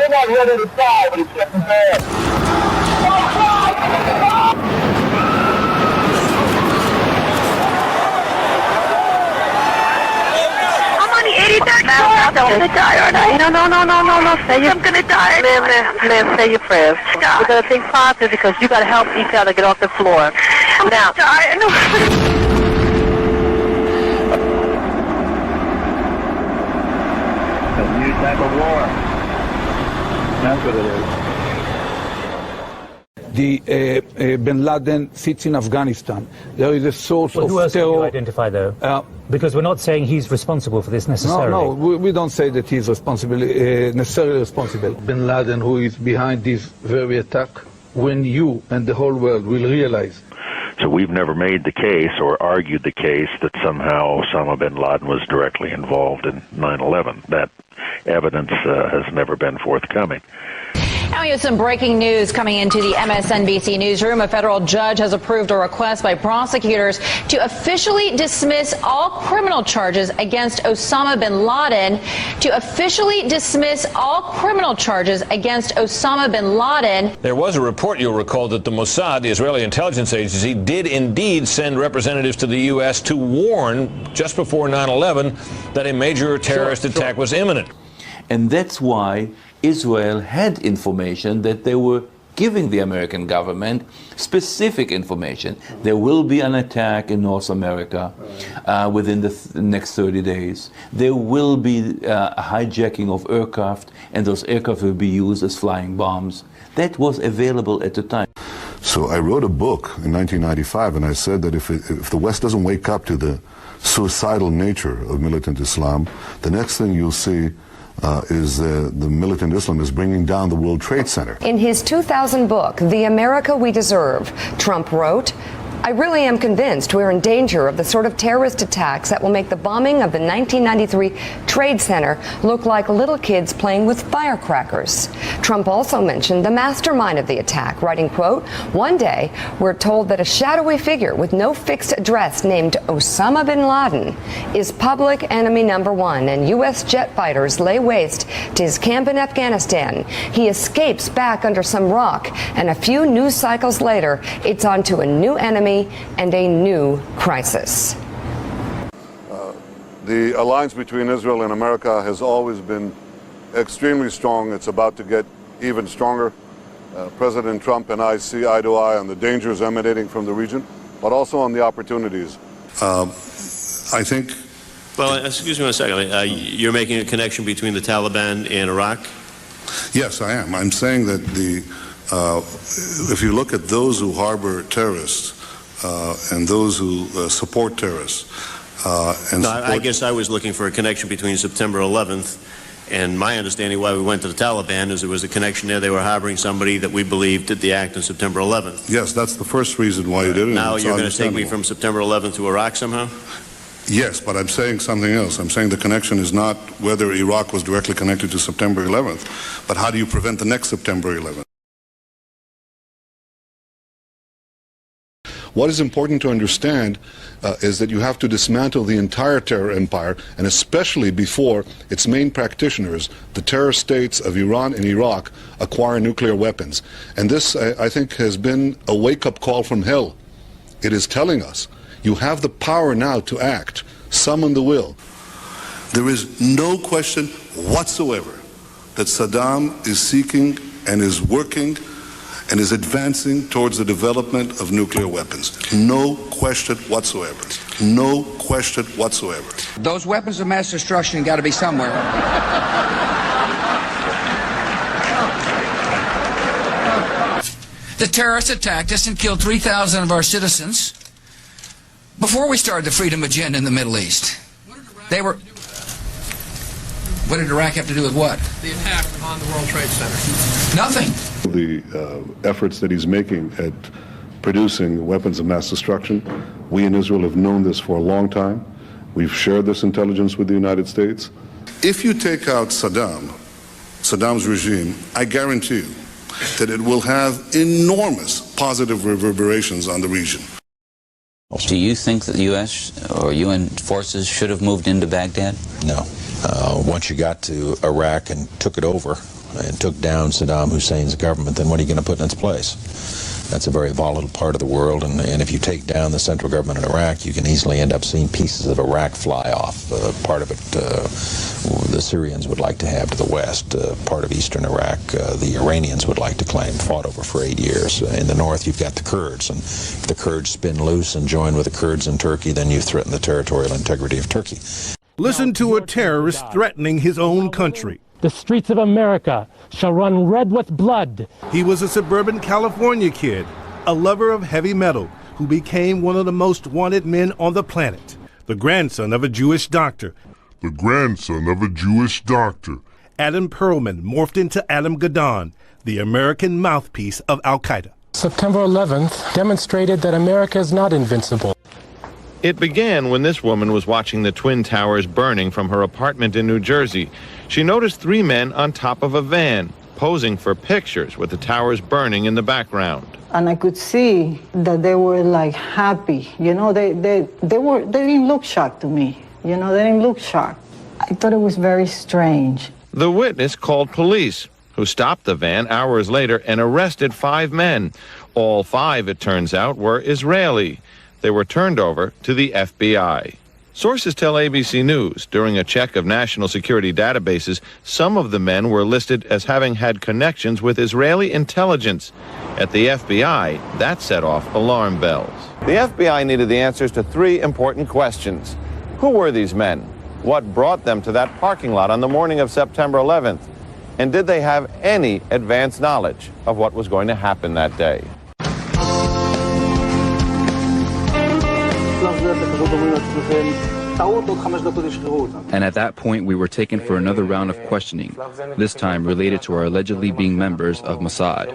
we're not ready to die, but it's getting bad. I'm on the 83rd floor. I'm gonna die, aren't I? No. I'm gonna die. Liv, say your prayers. We're gonna think positive because you gotta help each other get off the floor. I'm now. Dying. A new type of war. That's what it is. The bin Laden sits in Afghanistan. There is a source of who else terror. can you identify, though? Because we're not saying he's responsible for this necessarily. No, we don't say that he's responsible, necessarily responsible. Bin Laden, who is behind this very attack, when you and the whole world will realize. So we've never made the case or argued the case that somehow Osama bin Laden was directly involved in 9/11. That evidence has never been forthcoming. Now we have some breaking news coming into the MSNBC newsroom. A federal judge has approved a request by prosecutors to officially dismiss all criminal charges against Osama bin Laden. To officially dismiss all criminal charges against Osama bin Laden. There was a report, you'll recall, that the Mossad, the Israeli intelligence agency, did indeed send representatives to the U.S. to warn just before 9/11 that a major terrorist attack was imminent. And that's why Israel had information that they were giving the American government specific information. There will be an attack in North America within the next 30 days. There will be a hijacking of aircraft, and those aircraft will be used as flying bombs. That was available at the time. So I wrote a book in 1995, and I said that if the West doesn't wake up to the suicidal nature of militant Islam, the next thing you'll see is the militant Islam is bringing down the World Trade Center. In his 2000 book, The America We Deserve, Trump wrote, I really am convinced we're in danger of the sort of terrorist attacks that will make the bombing of the 1993 Trade Center look like little kids playing with firecrackers. Trump also mentioned the mastermind of the attack, writing, quote, one day we're told that a shadowy figure with no fixed address named Osama bin Laden is public enemy number one, and U.S. jet fighters lay waste to his camp in Afghanistan. He escapes back under some rock, and a few news cycles later, it's on to a new enemy and a new crisis. The alliance between Israel and America has always been extremely strong. It's about to get even stronger. President Trump and I see eye to eye on the dangers emanating from the region, but also on the opportunities. I think... Well, excuse me one second. You're making a connection between the Taliban and Iraq? Yes, I am. I'm saying that if you look at those who harbor terrorists, and those who support terrorists. I guess I was looking for a connection between September 11th and my understanding why we went to the Taliban is there was a connection there. They were harboring somebody that we believed did the act on September 11th. Yes, that's the first reason why you did it. Now you're going to take me from September 11th to Iraq somehow? Yes, but I'm saying something else. I'm saying the connection is not whether Iraq was directly connected to September 11th, but how do you prevent the next September 11th? What is important to understand is that you have to dismantle the entire terror empire, and especially before its main practitioners, the terror states of Iran and Iraq, acquire nuclear weapons. And this, I think, has been a wake-up call from hell. It is telling us, you have the power now to act. Summon the will. There is no question whatsoever that Saddam is seeking and is working and is advancing towards the development of nuclear weapons. No question whatsoever. No question whatsoever. Those weapons of mass destruction got to be somewhere. The terrorists attacked us and killed 3,000 of our citizens before we started the freedom agenda in the Middle East. They were... What did Iraq have to do with what? The attack on the World Trade Center. Nothing. The efforts that he's making at producing weapons of mass destruction, we in Israel have known this for a long time. We've shared this intelligence with the United States. If you take out Saddam's regime, I guarantee you that it will have enormous positive reverberations on the region. Do you think that the U.S. or UN forces should have moved into Baghdad? No. Once you got to Iraq and took it over, and took down Saddam Hussein's government, then what are you going to put in its place? That's a very volatile part of the world, and if you take down the central government in Iraq, you can easily end up seeing pieces of Iraq fly off. Part of it the Syrians would like to have to the west. Part of eastern Iraq the Iranians would like to claim, fought over for 8 years. In the north you've got the Kurds, and if the Kurds spin loose and join with the Kurds in Turkey, then you threaten the territorial integrity of Turkey. Listen to a terrorist threatening his own country. The streets of America shall run red with blood. He was a suburban California kid, a lover of heavy metal, who became one of the most wanted men on the planet. The grandson of a Jewish doctor. Adam Perlman morphed into Adam Gadon, the American mouthpiece of Al-Qaeda. September 11th demonstrated that America is not invincible. It began when this woman was watching the Twin Towers burning from her apartment in New Jersey. She noticed 3 men on top of a van, posing for pictures with the towers burning in the background. And I could see that they were like happy. You know, they didn't look shocked to me. You know, they didn't look shocked. I thought it was very strange. The witness called police, who stopped the van hours later and arrested 5 men. All 5, it turns out, were Israeli. They were turned over to the FBI. Sources tell ABC News during a check of national security databases, some of the men were listed as having had connections with Israeli intelligence. At the FBI, that set off alarm bells. The FBI needed the answers to 3 important questions. Who were these men? What brought them to that parking lot on the morning of September 11th? And did they have any advance knowledge of what was going to happen that day? And at that point, we were taken for another round of questioning, this time related to our allegedly being members of Mossad.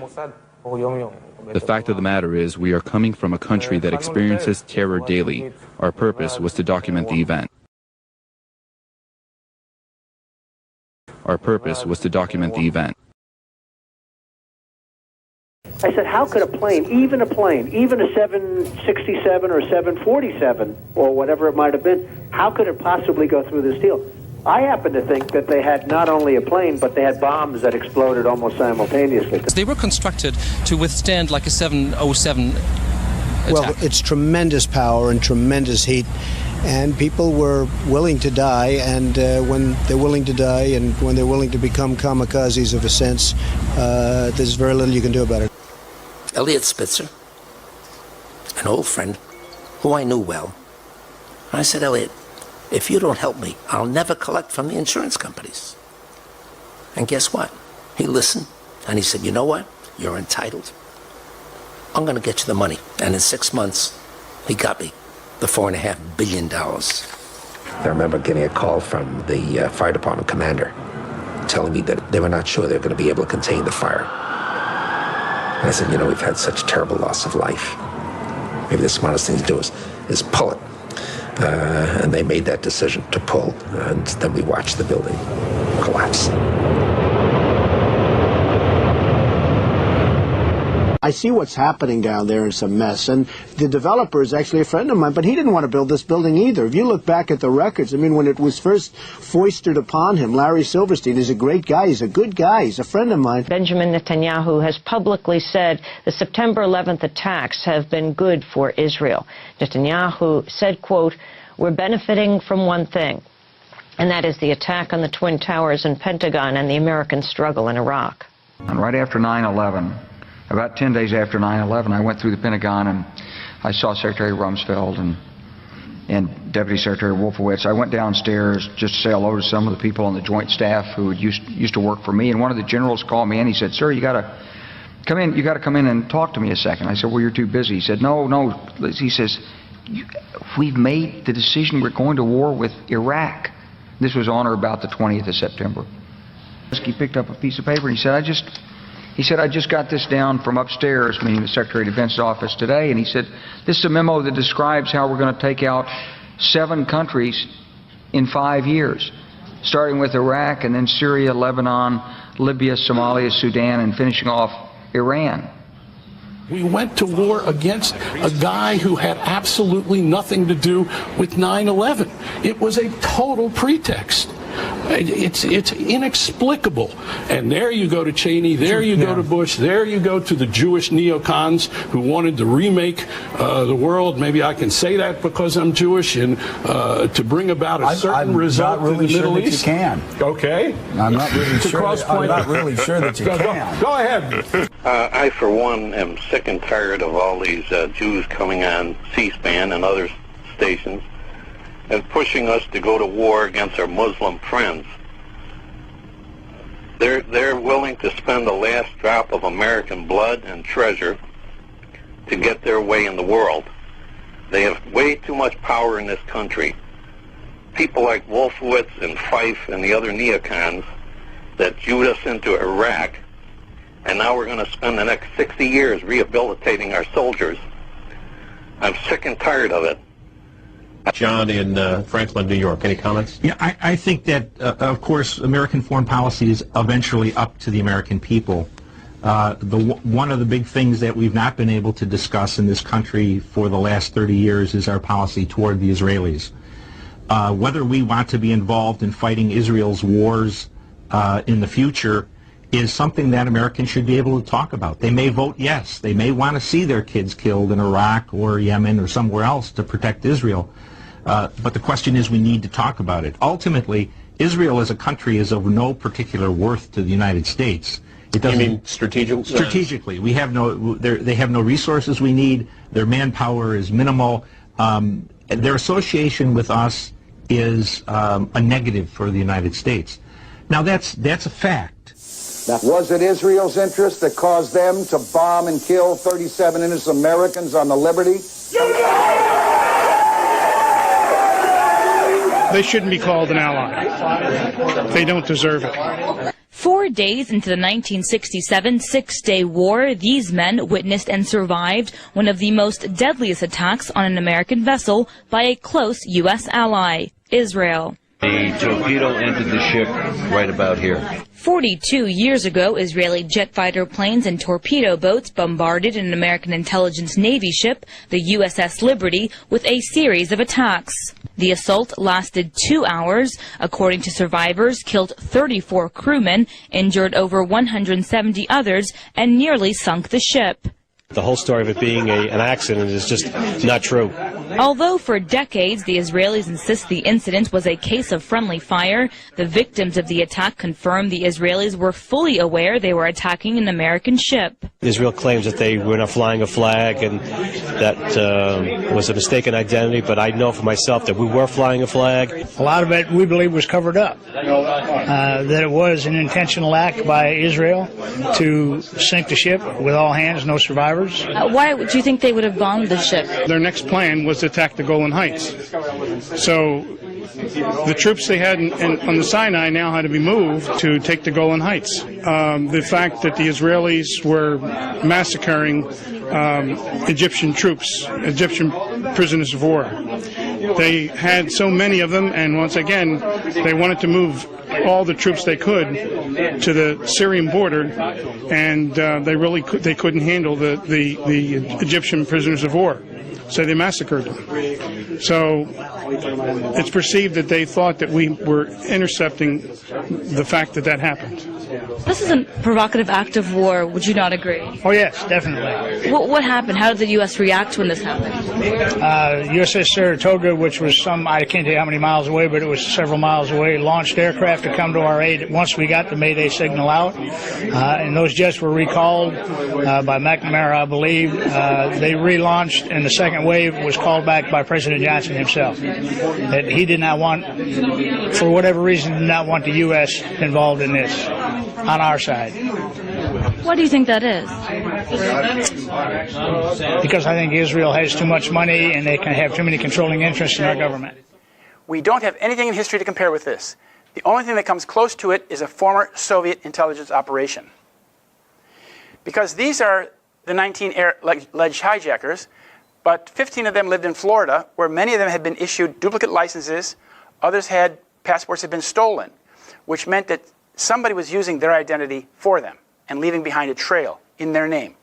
The fact of the matter is, we are coming from a country that experiences terror daily. Our purpose was to document the event. I said, how could a plane, even a 767 or 747 or whatever it might have been, how could it possibly go through this deal? I happen to think that they had not only a plane, but they had bombs that exploded almost simultaneously. They were constructed to withstand like a 707 attack. Well, it's tremendous power and tremendous heat, and people were willing to die, and when they're willing to die and when they're willing to become kamikazes of a sense, there's very little you can do about it. Elliot Spitzer, an old friend who I knew well. I said, Elliot, if you don't help me, I'll never collect from the insurance companies. And guess what? He listened, and he said, you know what? You're entitled. I'm going to get you the money. And in 6 months, he got me the $4.5 billion. I remember getting a call from the fire department commander telling me that they were not sure they were going to be able to contain the fire. And I said, you know, we've had such terrible loss of life. Maybe the smartest thing to do is pull it. And they made that decision to pull, and then we watched the building collapse. I see what's happening down there. It's a mess. And the developer is actually a friend of mine, but he didn't want to build this building either. If you look back at the records, I mean, when it was first foisted upon him, Larry Silverstein is a great guy. He's a good guy. He's a friend of mine. Benjamin Netanyahu has publicly said the September 11th attacks have been good for Israel. Netanyahu said, quote, we're benefiting from one thing, and that is the attack on the Twin Towers and Pentagon and the American struggle in Iraq. And right after 9/11, about 10 days after 9/11, I went through the Pentagon and I saw Secretary Rumsfeld and Deputy Secretary Wolfowitz. I went downstairs just to say hello to some of the people on the Joint Staff who used to work for me. And one of the generals called me and he said, "Sir, you got to come in. You got to come in and talk to me a second." I said, "Well, you're too busy." He said, "No." He says, "We've made the decision. We're going to war with Iraq." This was on or about the 20th of September. He picked up a piece of paper and he said, I just got this down from upstairs, meaning the Secretary of Defense's office today, and he said, this is a memo that describes how we're going to take out 7 countries in 5 years, starting with Iraq and then Syria, Lebanon, Libya, Somalia, Sudan, and finishing off Iran. We went to war against a guy who had absolutely nothing to do with 9/11. It was a total pretext. It's inexplicable. And there you go to Cheney, there you go to Bush, there you go to the Jewish neocons who wanted to remake the world. Maybe I can say that because I'm Jewish, and to bring about a certain result in the Middle East. You can. Okay. I'm not really sure. I'm not really sure that you can. Go ahead. I, for one, am sick and tired of all these Jews coming on C-SPAN and other stations and pushing us to go to war against our Muslim friends. They're willing to spend the last drop of American blood and treasure to get their way in the world. They have way too much power in this country. People like Wolfowitz and Fife and the other neocons that Jewed us into Iraq, and now we're going to spend the next 60 years rehabilitating our soldiers. I'm sick and tired of it. John in Franklin, New York. Any comments? Yeah, I think that, of course, American foreign policy is eventually up to the American people. One of the big things that we've not been able to discuss in this country for the last 30 years is our policy toward the Israelis. Whether we want to be involved in fighting Israel's wars in the future is something that Americans should be able to talk about. They may vote yes. They may want to see their kids killed in Iraq or Yemen or somewhere else to protect Israel. But the question is, we need to talk about it. Ultimately, Israel as a country is of no particular worth to the United States. It doesn't. You mean strategically? We have no. They have no resources we need. Their manpower is minimal. Their association with us is a negative for the United States. Now that's a fact. Was it Israel's interest that caused them to bomb and kill 37 innocent Americans on the Liberty? They shouldn't be called an ally. They don't deserve it. 4 days into the 1967 Six-Day War, these men witnessed and survived one of the most deadliest attacks on an American vessel by a close U.S. ally, Israel. The torpedo entered the ship right about here. 42 years ago, Israeli jet fighter planes and torpedo boats bombarded an American intelligence Navy ship, the USS Liberty, with a series of attacks. The assault lasted 2 hours. According to survivors, killed 34 crewmen, injured over 170 others, and nearly sunk the ship. The whole story of it being an accident is just not true. Although for decades the Israelis insist the incident was a case of friendly fire, the victims of the attack confirmed the Israelis were fully aware they were attacking an American ship. Israel claims that they were not flying a flag and that was a mistaken identity, but I know for myself that we were flying a flag. A lot of it we believe was covered up, that it was an intentional act by Israel to sink the ship with all hands, no survivors. Why do you think they would have bombed the ship? Their next plan was to attack the Golan Heights. So the troops they had on the Sinai now had to be moved to take the Golan Heights. The fact that the Israelis were massacring Egyptian troops, Egyptian prisoners of war. They had so many of them, and once again, they wanted to move all the troops they could to the Syrian border, and they couldn't handle the Egyptian prisoners of war. So they massacred them. So it's perceived that they thought that we were intercepting the fact that that happened. This is a provocative act of war, would you not agree? Oh, yes, definitely. What happened? How did the U.S. react when this happened? USS Saratoga, which was I can't tell you how many miles away, but it was several miles away, launched aircraft to come to our aid once we got the Mayday signal out. And those jets were recalled by McNamara, I believe. They relaunched, and the second wave was called back by President Johnson himself. That he did not want, for whatever reason, did not want the U.S. involved in this on our side. Why do you think that is? Because I think Israel has too much money and they can have too many controlling interests in our government. We don't have anything in history to compare with this. The only thing that comes close to it is a former Soviet intelligence operation. Because these are the 19 alleged hijackers, but 15 of them lived in Florida, where many of them had been issued duplicate licenses, others had passports had been stolen, which meant that somebody was using their identity for them and leaving behind a trail in their name.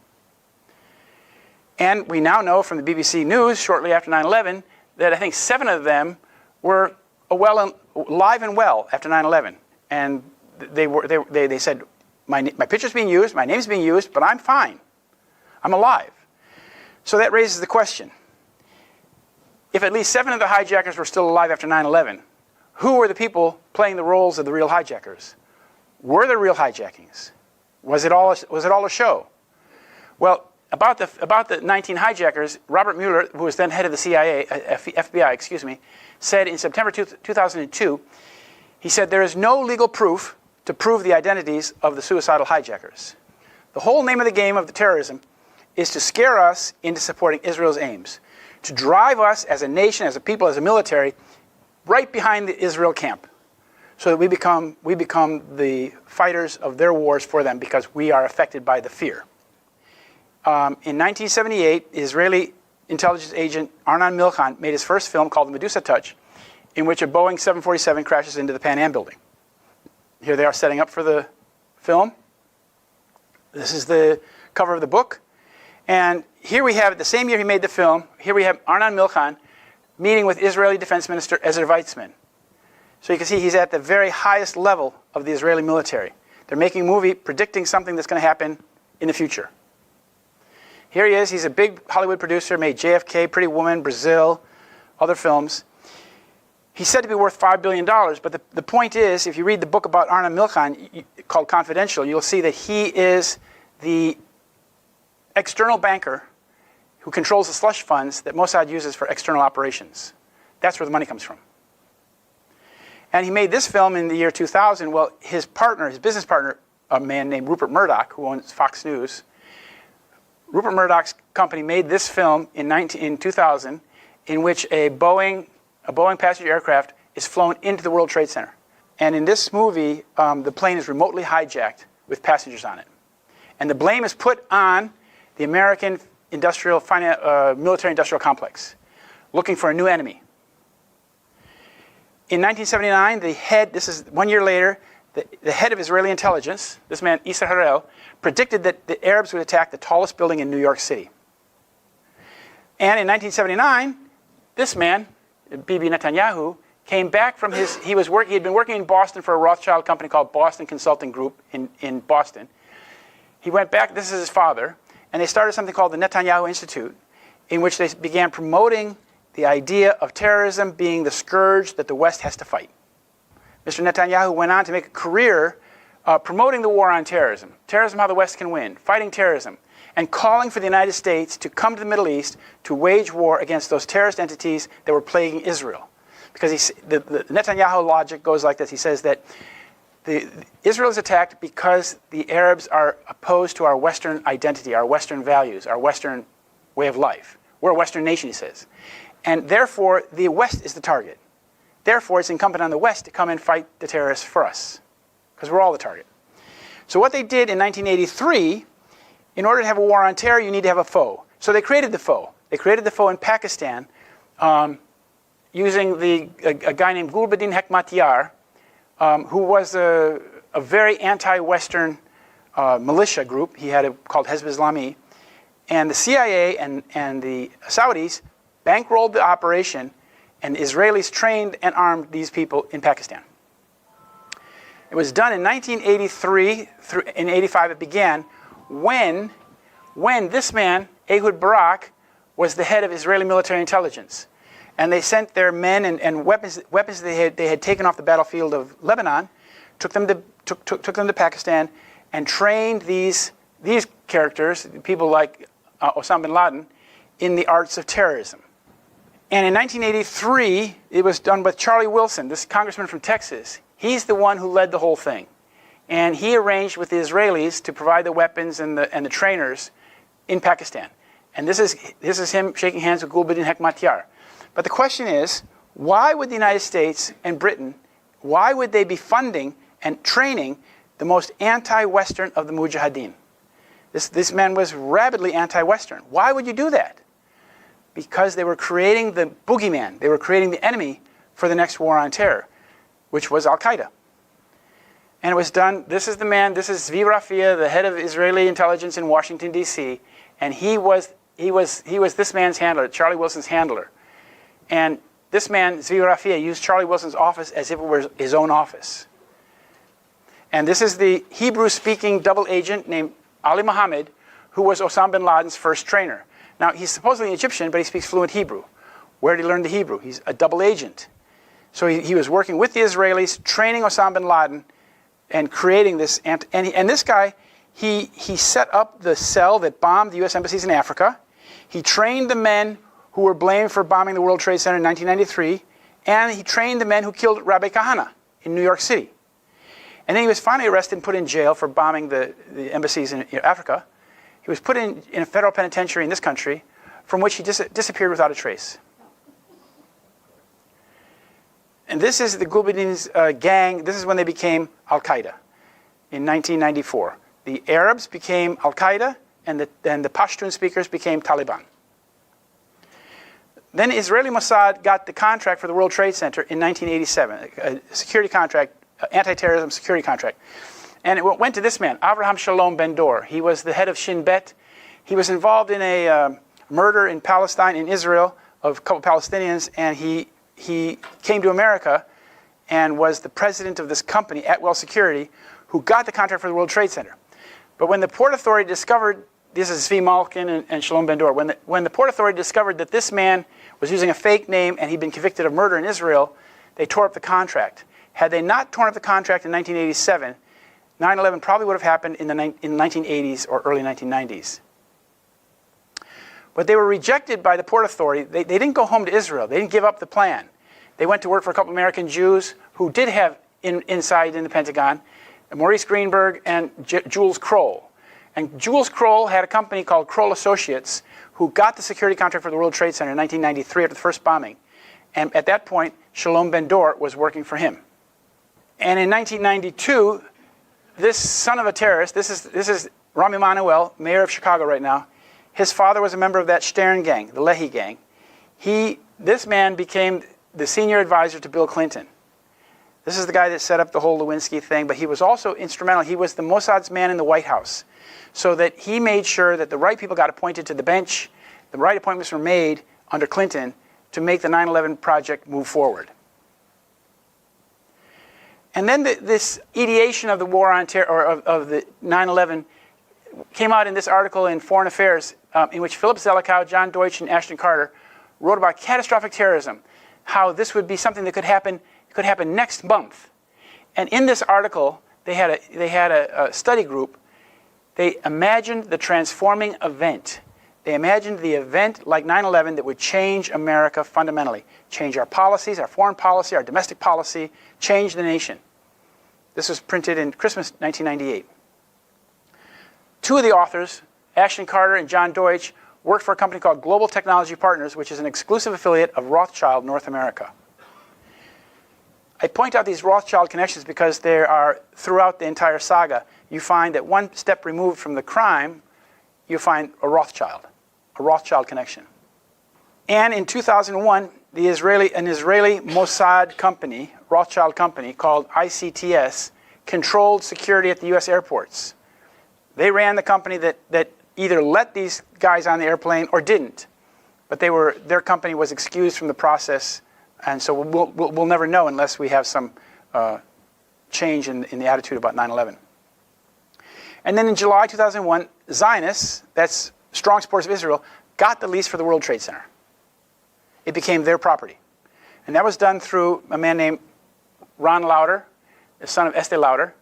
And we now know from the BBC News shortly after 9/11 that I think 7 of them were alive and well after 9/11, and they said, my picture's being used, my name's being used, but I'm fine. I'm alive. So that raises the question: if at least 7 of the hijackers were still alive after 9/11, who were the people playing the roles of the real hijackers? Were there real hijackings? Was it all a show? Well, about the 19 hijackers, Robert Mueller, who was then head of the CIA, FBI, said in September 2002, he said, there is no legal proof to prove the identities of the suicidal hijackers. The whole name of the game of the terrorism is to scare us into supporting Israel's aims, to drive us as a nation, as a people, as a military, right behind the Israel camp, so that we become the fighters of their wars for them because we are affected by the fear. In 1978, Israeli intelligence agent Arnon Milchan made his first film called The Medusa Touch, in which a Boeing 747 crashes into the Pan Am building. Here they are setting up for the film. This is the cover of the book. And here we have, the same year he made the film, here we have Arnon Milchan meeting with Israeli Defense Minister Ezer Weizman. So you can see he's at the very highest level of the Israeli military. They're making a movie predicting something that's going to happen in the future. Here he is. He's a big Hollywood producer, made JFK, Pretty Woman, Brazil, other films. He's said to be worth $5 billion, but the point is, if you read the book about Arnon Milchan, called Confidential, you'll see that he is the external banker who controls the slush funds that Mossad uses for external operations. That's where the money comes from. And he made this film in the year 2000. Well, his business partner, a man named Rupert Murdoch, who owns Fox News, Rupert Murdoch's company made this film in 2000, in which a Boeing passenger aircraft is flown into the World Trade Center. And in this movie, the plane is remotely hijacked with passengers on it. And the blame is put on the American military-industrial complex, looking for a new enemy. In 1979, this is 1 year later, the head of Israeli intelligence, this man, Issa Harel, predicted that the Arabs would attack the tallest building in New York City. And in 1979, this man, Bibi Netanyahu, came back from he had been working in Boston for a Rothschild company called Boston Consulting Group in Boston. He went back, this is his father, and they started something called the Netanyahu Institute, in which they began promoting the idea of terrorism being the scourge that the West has to fight. Mr. Netanyahu went on to make a career promoting the war on terrorism, how the West can win, fighting terrorism, and calling for the United States to come to the Middle East to wage war against those terrorist entities that were plaguing Israel. Because the Netanyahu logic goes like this. He says that Israel is attacked because the Arabs are opposed to our Western identity, our Western values, our Western way of life. We're a Western nation, he says. And therefore, the West is the target. Therefore, it's incumbent on the West to come and fight the terrorists for us, because we're all the target. So what they did in 1983, in order to have a war on terror, you need to have a foe. So they created the foe. They created the foe in Pakistan using a guy named Gulbuddin Hekmatyar, who was a very anti-Western militia group. He had called Hezb Islami. And the CIA and the Saudis bankrolled the operation, and the Israelis trained and armed these people in Pakistan. It was done in 1983, in 85 it began, when this man, Ehud Barak, was the head of Israeli military intelligence. And they sent their men and weapons they had taken off the battlefield of Lebanon, took them to Pakistan, and trained these characters, people like Osama bin Laden, in the arts of terrorism. And in 1983, it was done with Charlie Wilson, this congressman from Texas. He's the one who led the whole thing. And he arranged with the Israelis to provide the weapons and the trainers in Pakistan. And this is him shaking hands with Gulbuddin Hekmatyar. But the question is, why would the United States and Britain, why would they be funding and training the most anti-Western of the Mujahideen? This man was rabidly anti-Western. Why would you do that? Because they were creating the boogeyman. They were creating the enemy for the next war on terror, which was Al-Qaeda. And it was done, this is Zvi Rafia, the head of Israeli intelligence in Washington, D.C., and he was this man's handler, Charlie Wilson's handler. And This man, Zvi Rafia, used Charlie Wilson's office as if it were his own office. And this is the Hebrew-speaking double agent named Ali Mohammed, who was Osama bin Laden's first trainer. Now, he's supposedly Egyptian, but he speaks fluent Hebrew. Where did he learn the Hebrew? He's a double agent. So he was working with the Israelis, training Osama bin Laden, and creating this. And this guy, he set up the cell that bombed the U.S. embassies in Africa. He trained the men who were blamed for bombing the World Trade Center in 1993, and he trained the men who killed Rabbi Kahana in New York City. And then he was finally arrested and put in jail for bombing the embassies in Africa. He was put in a federal penitentiary in this country, from which he disappeared without a trace. And this is the Gulbuddin's gang. This is when they became Al-Qaeda in 1994. The Arabs became Al-Qaeda, and the Pashtun speakers became Taliban. Then Israeli Mossad got the contract for the World Trade Center in 1987, a security contract, anti-terrorism security contract. And it went to this man, Avraham Shalom Ben-Dor. He was the head of Shin Bet. He was involved in a murder in Palestine, in Israel, of a couple Palestinians, and he came to America and was the president of this company, Atwell Security, who got the contract for the World Trade Center. But when the Port Authority discovered, this is Zvi Malkin and Shalom Ben-Dor, when the Port Authority discovered that this man was using a fake name and he'd been convicted of murder in Israel, they tore up the contract. Had they not torn up the contract in 1987, 9/11 probably would have happened in the 1980s or early 1990s. But they were rejected by the Port Authority. They didn't go home to Israel. They didn't give up the plan. They went to work for a couple American Jews who did have inside in the Pentagon, Maurice Greenberg and Jules Kroll. And Jules Kroll had a company called Kroll Associates who got the security contract for the World Trade Center in 1993 after the first bombing. And at that point, Shalom Ben-Dor was working for him. And in 1992, this son of a terrorist, this is Rami Emanuel, mayor of Chicago right now. His father was a member of that Stern gang, the Leahy gang. This man became the senior advisor to Bill Clinton. This is the guy that set up the whole Lewinsky thing, but he was also instrumental. He was the Mossad's man in the White House, so that he made sure that the right people got appointed to the bench, the right appointments were made under Clinton to make the 9/11 project move forward. And then this ideation of the war on terror, or of the 9/11, came out in this article in Foreign Affairs, in which Philip Zelikow, John Deutsch, and Ashton Carter wrote about catastrophic terrorism, how this would be something that could happen next month. And in this article, they had a study group. They imagined the transforming event. They imagined the event like 9/11 that would change America fundamentally, change our policies, our foreign policy, our domestic policy, change the nation. This was printed in Christmas 1998. Two of the authors, Ashton Carter and John Deutsch, worked for a company called Global Technology Partners, which is an exclusive affiliate of Rothschild North America. I point out these Rothschild connections because there are, throughout the entire saga, you find that one step removed from the crime, you find a Rothschild connection. And in 2001, an Israeli Mossad company, Rothschild company, called ICTS, controlled security at the U.S. airports. They ran the company that either let these guys on the airplane or didn't. But their company was excused from the process, and so we'll never know unless we have some change in the attitude about 9/11. And then in July 2001, Zionists, that's strong supporters of Israel, got the lease for the World Trade Center. It became their property. And that was done through a man named Ron Lauder, the son of Estee Lauder.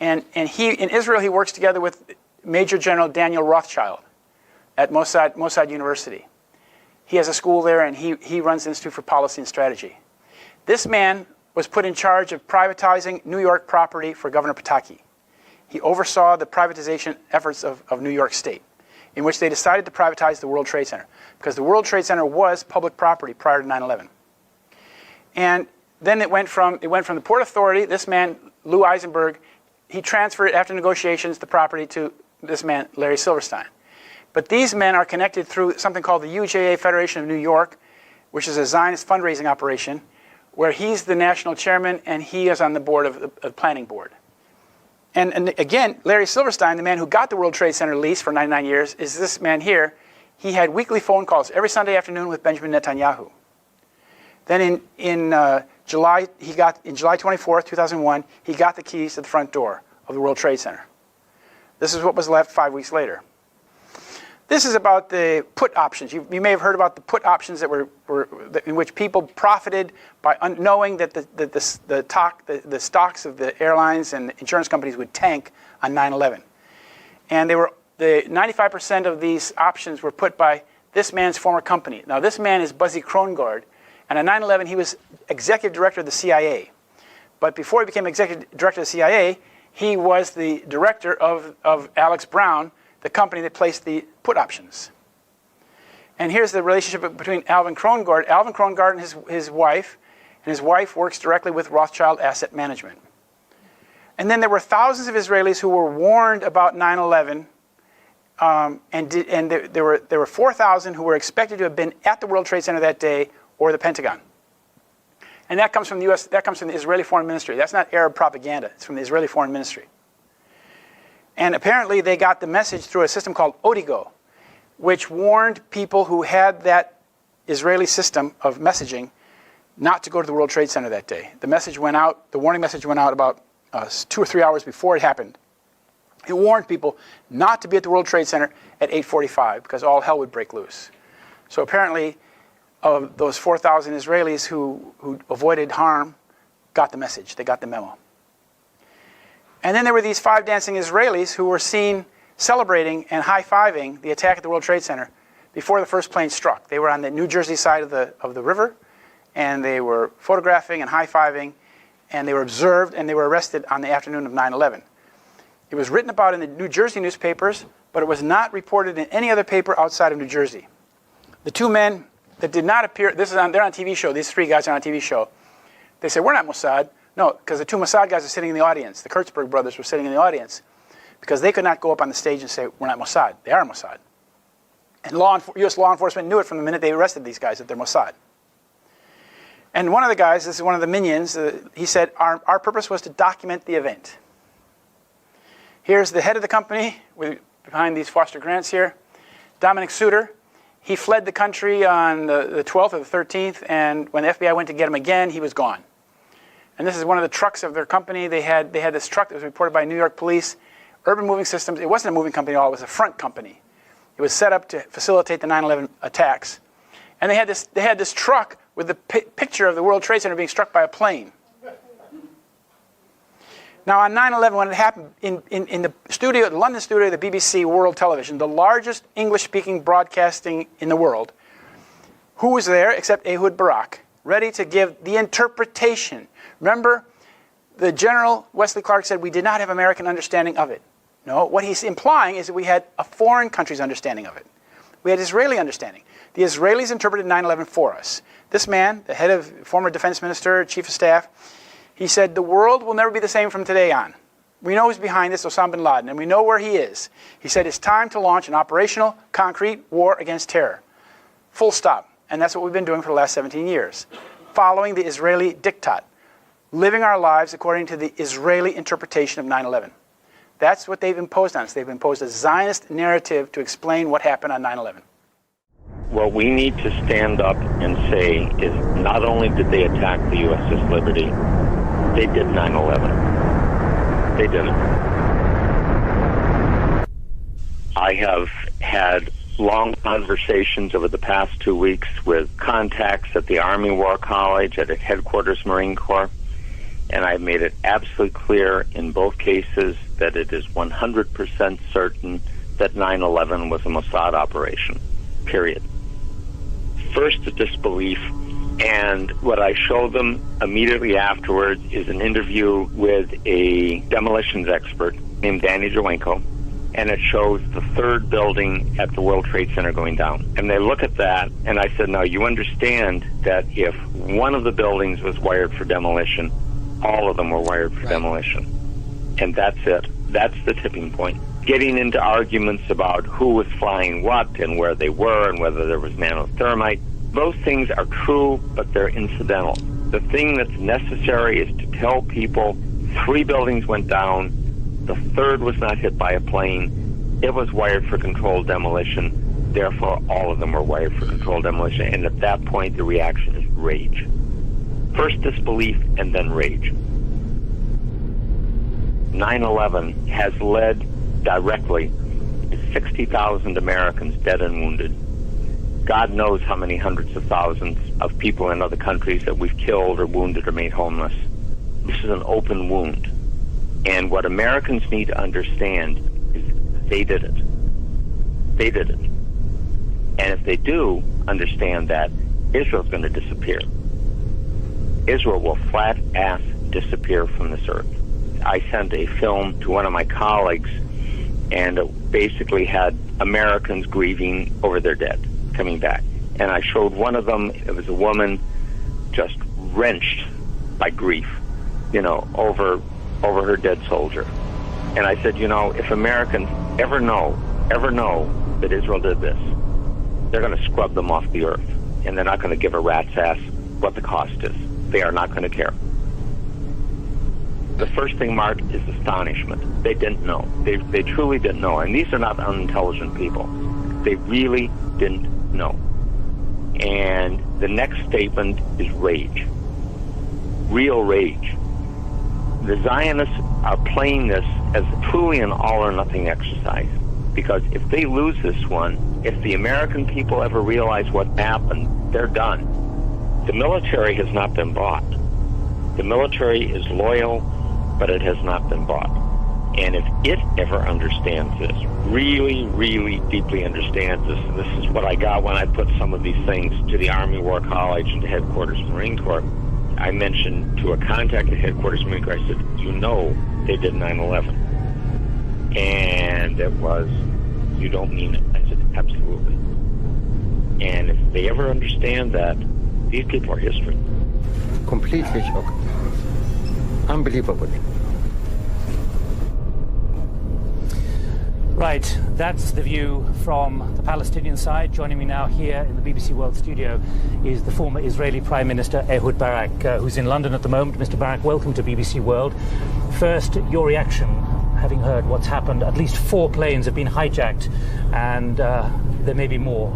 And in Israel, he works together with Major General Daniel Rothschild at Mossad University. He has a school there, and he runs the Institute for Policy and Strategy. This man was put in charge of privatizing New York property for Governor Pataki. He oversaw the privatization efforts of New York State, in which they decided to privatize the World Trade Center, because the World Trade Center was public property prior to 9/11. And then it went from the Port Authority, this man, Lou Eisenberg, he transferred, after negotiations, the property to this man, Larry Silverstein. But these men are connected through something called the UJA Federation of New York, which is a Zionist fundraising operation, where he's the national chairman and he is on the board of the planning board. And again, Larry Silverstein, the man who got the World Trade Center lease for 99 years, is this man here. He had weekly phone calls every Sunday afternoon with Benjamin Netanyahu. Then in July 24th, 2001, he got the keys to the front door of the World Trade Center. This is what was left 5 weeks later. This is about the put options. You may have heard about the put options that in which people profited by knowing that the stocks of the airlines and insurance companies would tank on 9/11. And the 95% of these options were put by this man's former company. Now, this man is Buzzy Krongard, and on 9/11 he was executive director of the CIA. But before he became executive director of the CIA, he was the director of Alex Brown, the company that placed the put options. And here's the relationship between Alvin Krongard and his wife, and his wife works directly with Rothschild Asset Management. And then there were thousands of Israelis who were warned about 9/11, and there were 4,000 who were expected to have been at the World Trade Center that day or the Pentagon. And that comes from the U.S. That comes from the Israeli Foreign Ministry. That's not Arab propaganda. It's from the Israeli Foreign Ministry. And apparently they got the message through a system called Odigo, which warned people who had that Israeli system of messaging not to go to the World Trade Center that day. The message went out, the warning message went out about 2 or 3 hours before it happened. It warned people not to be at the World Trade Center at 8:45 because all hell would break loose. So apparently, of those 4,000 Israelis who avoided harm got the message. They got the memo. And then there were these 5 dancing Israelis who were seen celebrating and high-fiving the attack at the World Trade Center before the first plane struck. They were on the New Jersey side of the river, and they were photographing and high-fiving, and they were observed, and they were arrested on the afternoon of 9/11. It was written about in the New Jersey newspapers, but it was not reported in any other paper outside of New Jersey. The 2 men that did not appear, they're on a TV show, these 3 guys are on a TV show. They said, we're not Mossad. No, because the 2 Mossad guys are sitting in the audience. The Kurtzberg brothers were sitting in the audience because they could not go up on the stage and say, we're not Mossad. They are Mossad. And U.S. law enforcement knew it from the minute they arrested these guys that they're Mossad. And one of the guys, this is one of the minions, he said, our purpose was to document the event. Here's the head of the company, behind these Foster Grants here, Dominic Suter. He fled the country on the 12th or the 13th, and when the FBI went to get him again, he was gone. And this is one of the trucks of their company. They had this truck that was reported by New York police, Urban Moving Systems. It wasn't a moving company at all. It was a front company. It was set up to facilitate the 9/11 attacks. And they had this truck with the picture of the World Trade Center being struck by a plane. Now, on 9/11, when it happened, in the studio, the London studio of the BBC World Television, the largest English-speaking broadcasting in the world, who was there except Ehud Barak, ready to give the interpretation? Remember, the General Wesley Clark said we did not have American understanding of it. No, what he's implying is that we had a foreign country's understanding of it. We had Israeli understanding. The Israelis interpreted 9/11 for us. This man, the head of former defense minister, chief of staff, he said, the world will never be the same from today on. We know who's behind this, Osama bin Laden, and we know where he is. He said, it's time to launch an operational, concrete war against terror. Full stop. And that's what we've been doing for the last 17 years, following the Israeli diktat, living our lives according to the Israeli interpretation of 9/11. That's what they've imposed on us. They've imposed a Zionist narrative to explain what happened on 9/11. What we need to stand up and say is not only did they attack the USS Liberty, they did 9/11. They did it. I have had long conversations over the past 2 weeks with contacts at the Army War College, at Headquarters Marine Corps, and I've made it absolutely clear in both cases that it is 100% certain that 9/11 was a Mossad operation, period. First, the disbelief, and what I show them immediately afterwards is an interview with a demolitions expert named Danny Jawenko, and it shows the 3rd building at the World Trade Center going down. And they look at that, and I said, now you understand that if one of the buildings was wired for demolition, all of them were wired for demolition. And that's it. That's the tipping point. Getting into arguments about who was flying what and where they were and whether there was nanothermite, those things are true, but they're incidental. The thing that's necessary is to tell people 3 buildings went down, the 3rd was not hit by a plane, it was wired for controlled demolition. Therefore, all of them were wired for controlled demolition. And at that point, the reaction is rage. First disbelief and then rage. 9/11 has led directly to 60,000 Americans dead and wounded. God knows how many hundreds of thousands of people in other countries that we've killed or wounded or made homeless. This is an open wound. And what Americans need to understand is they did it. They did it. And if they do understand that, Israel's going to disappear. Israel will flat-ass disappear from this earth. I sent a film to one of my colleagues, and it basically had Americans grieving over their dead, coming back. And I showed one of them, it was a woman just wrenched by grief, over her dead soldier. And I said, if Americans ever know that Israel did this, they're going to scrub them off the earth. And they're not going to give a rat's ass what the cost is. They are not going to care. The first thing, Mark, is astonishment. They didn't know. They truly didn't know. And these are not unintelligent people. They really didn't know. And the next statement is rage. Real rage. The Zionists are playing this as truly an all-or-nothing exercise. Because if they lose this one, if the American people ever realize what happened, they're done. The military has not been bought. The military is loyal, but it has not been bought. And if it ever understands this, really, really deeply understands this, and this is what I got when I put some of these things to the Army War College and to Headquarters Marine Corps. I mentioned to a contact at Headquarters Marine Corps, I said, they did 9/11. And it was, you don't mean it. I said, absolutely. And if they ever understand that, these people are history. Completely shocked. Unbelievable. Right, that's the view from the Palestinian side. Joining me now here in the BBC World studio is the former Israeli Prime Minister Ehud Barak, who's in London at the moment. Mr. Barak, welcome to BBC World. First, your reaction, having heard what's happened. At least 4 planes have been hijacked, and there may be more.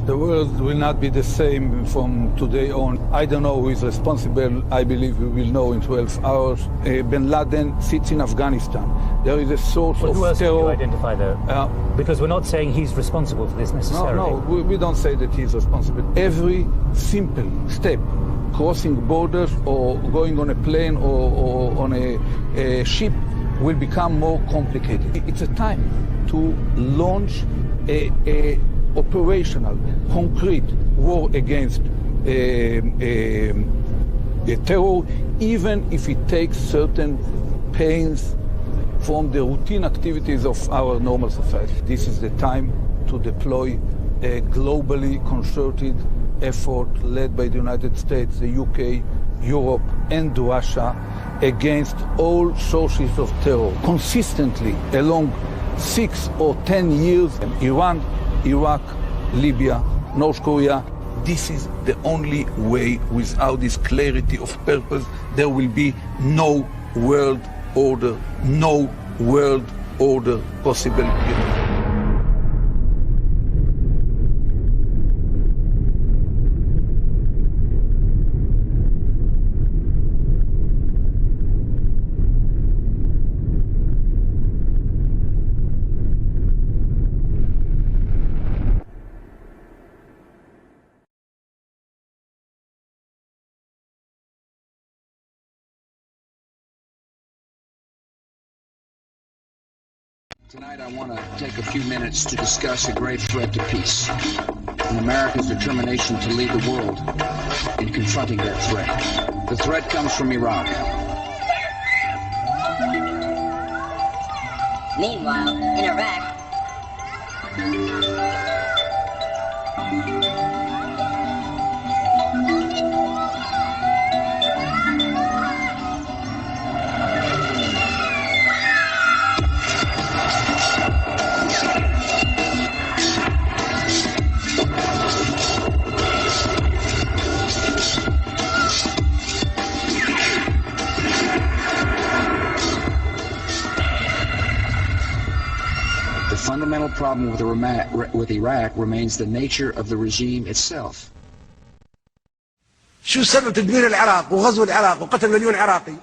The world will not be the same from today on. I don't know who is responsible. I believe we will know in 12 hours. Bin Laden sits in Afghanistan. There is a source of who else terror. Can you identify, though? Because we're not saying he's responsible for this necessarily. No, we don't say that he's responsible. Every simple step, crossing borders or going on a plane or on a ship, will become more complicated. It's a time to launch a operational, concrete war against terror, even if it takes certain pains from the routine activities of our normal society. This is the time to deploy a globally concerted effort led by the United States, the UK, Europe, and Russia against all sources of terror consistently along 6 or 10 years. Iran, Iraq, Libya, North Korea. This is the only way. Without this clarity of purpose, there will be no world order, no world order possible. Tonight I want to take a few minutes to discuss a grave threat to peace and America's determination to lead the world in confronting that threat. The threat comes from Iraq. Meanwhile, in Iraq, The fundamental problem with Iraq remains the nature of the regime itself. شو سبب تدمير العراق وغزو العراق وقتل مليون عراقي؟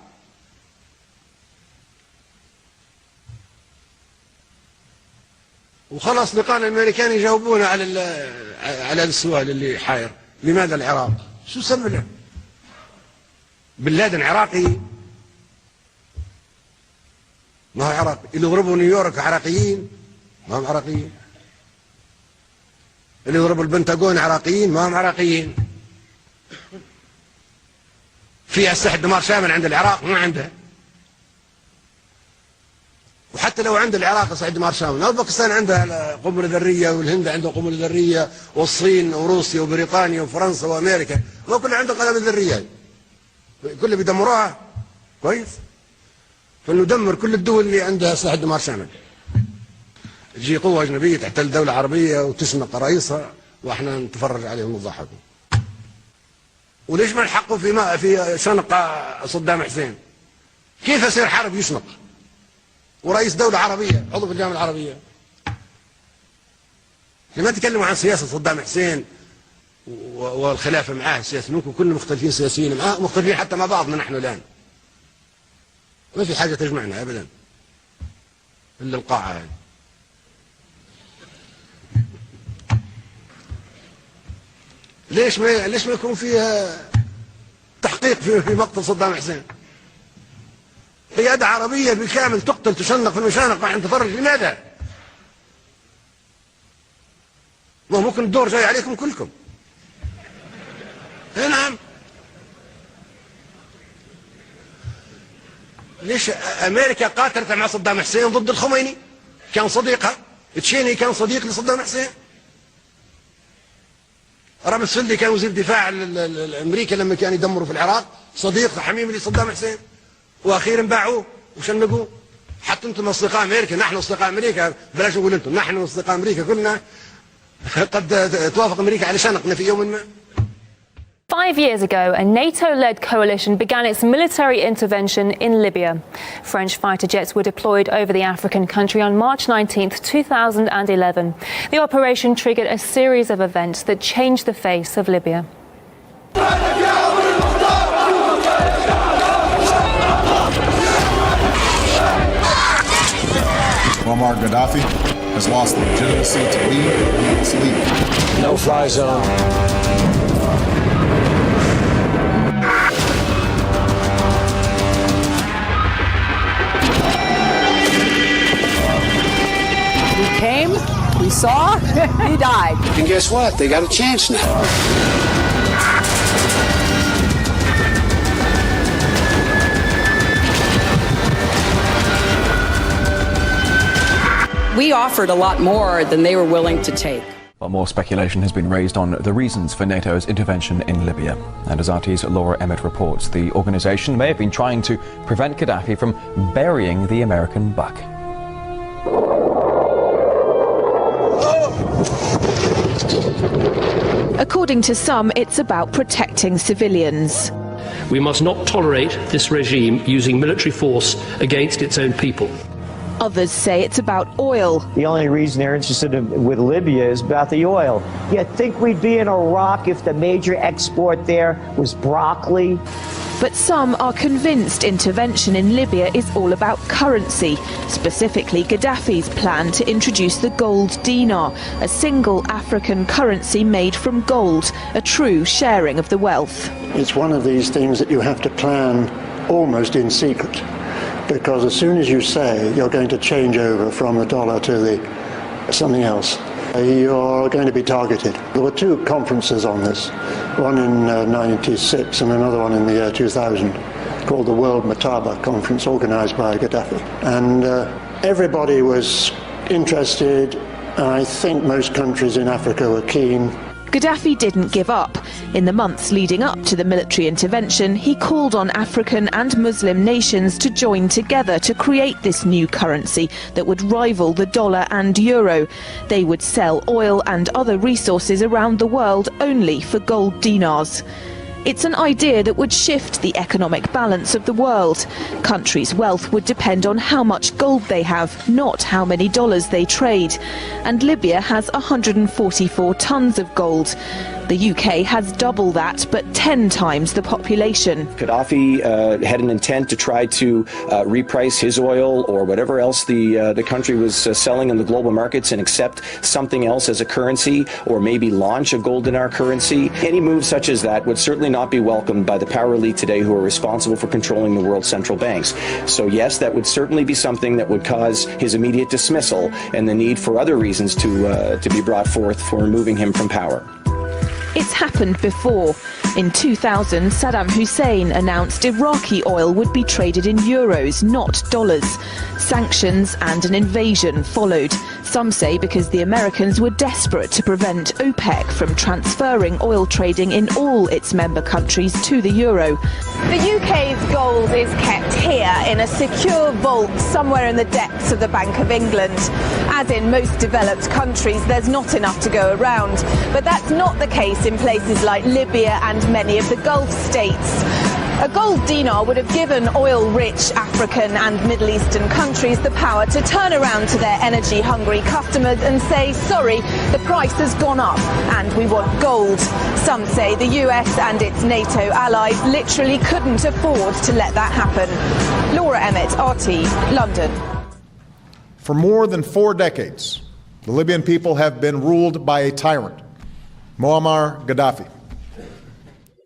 وخلاص لقانا الامريكان يجاوبونا على السؤال اللي حاير، لماذا العراق؟ شو سبب؟ بن لادن عراقي؟ ما هو عراقي، اللي ضربوا نيويورك عراقيين؟ ما هم عراقيين. اللي ضربوا البنتاغون عراقيين؟ ما هم عراقيين. في أسلحة دمار شامل عند العراق؟ ما عنده. وحتى لو عند العراق أسلحة دمار شامل، باكستان عندها قنبلة ذرية، والهند عندها قنبلة ذرية، والصين وروسيا وبريطانيا وفرنسا وأمريكا، ما كلها عندها قنابل ذرية. كلها بيدمروها. كويس؟ فندمر كل الدول اللي عندها أسلحة دمار شامل. تجي قوة أجنبية تحتل دولة عربية وتشنق رئيسها واحنا نتفرج عليهم ونضحكوا. وليش ما نحقوا في شنق صدام حسين؟ كيف يصير حرب يشنق ورئيس دولة عربية عضو في الجامعة العربية؟ لما تكلموا عن سياسة صدام حسين والخلافة معاه السياسيين، ممكن كلنا مختلفين سياسيين معاه، مختلفين حتى مع بعضنا نحن الآن. ما في حاجة تجمعنا أبدا إلا القاعة هذه. ليش ما يكون فيها تحقيق في مقتل صدام حسين؟ قيادة عربية بالكامل تقتل تشنق في المشانق، راح نتفرج. لماذا؟ ما ممكن الدور جاي عليكم كلكم. نعم. ليش أمريكا قاتلت مع صدام حسين ضد الخميني؟ كان صديقها. تشيني كان صديق لصدام حسين. رامز فيلدي كان وزير دفاع الامريكا لما كان يدمروا في العراق، صديق حميم لصدام حسين، واخيرا باعوه وشنقوه. حتى انتم اصدقاء امريكا، نحن اصدقاء امريكا، بلاش نقول انتم، نحن اصدقاء امريكا كلنا قد توافق امريكا على شنقنا في يوم ما. 5 years ago, a NATO-led coalition began its military intervention in Libya. French fighter jets were deployed over the African country on March 19, 2011. The operation triggered a series of events that changed the face of Libya. Muammar Gaddafi has lost the legitimacy to lead. He must leave. No-fly zone. Came, we saw, he died. And guess what? They got a chance now. We offered a lot more than they were willing to take. Well, more speculation has been raised on the reasons for NATO's intervention in Libya. And as RT's Laura Emmett reports, the organisation may have been trying to prevent Gaddafi from burying the American buck. According to some, it's about protecting civilians. We must not tolerate this regime using military force against its own people. Others say it's about oil. The only reason they're interested with Libya is about the oil. You'd think we'd be in Iraq if the major export there was broccoli. But some are convinced intervention in Libya is all about currency, specifically Gaddafi's plan to introduce the gold dinar, a single African currency made from gold, a true sharing of the wealth. It's one of these things that you have to plan almost in secret, because as soon as you say you're going to change over from the dollar to something else, you're going to be targeted. There were two conferences on this, one in 96 and another one in the year 2000, called the World Mataba Conference, organized by Gaddafi. And everybody was interested. I think most countries in Africa were keen. Gaddafi didn't give up. In the months leading up to the military intervention, he called on African and Muslim nations to join together to create this new currency that would rival the dollar and euro. They would sell oil and other resources around the world only for gold dinars. It's an idea that would shift the economic balance of the world. Countries' wealth would depend on how much gold they have, not how many dollars they trade. And Libya has 144 tons of gold. The UK has double that, but 10 times the population. Gaddafi had an intent to try to reprice his oil or whatever else the country was selling in the global markets and accept something else as a currency, or maybe launch a gold dinar currency. Any move such as that would certainly not be welcomed by the power elite today who are responsible for controlling the world's central banks. So yes, that would certainly be something that would cause his immediate dismissal and the need for other reasons to be brought forth for removing him from power. It's happened before. In 2000, Saddam Hussein announced Iraqi oil would be traded in euros, not dollars. Sanctions and an invasion followed. Some say because the Americans were desperate to prevent OPEC from transferring oil trading in all its member countries to the euro. The UK's gold is kept here in a secure vault somewhere in the depths of the Bank of England. As in most developed countries, there's not enough to go around. But that's not the case in places like Libya and many of the Gulf states. A gold dinar would have given oil-rich African and Middle Eastern countries the power to turn around to their energy-hungry customers and say, sorry, the price has gone up and we want gold. Some say the US and its NATO allies literally couldn't afford to let that happen. Laura Emmett, RT, London. For more than 4 decades, the Libyan people have been ruled by a tyrant, Muammar Gaddafi.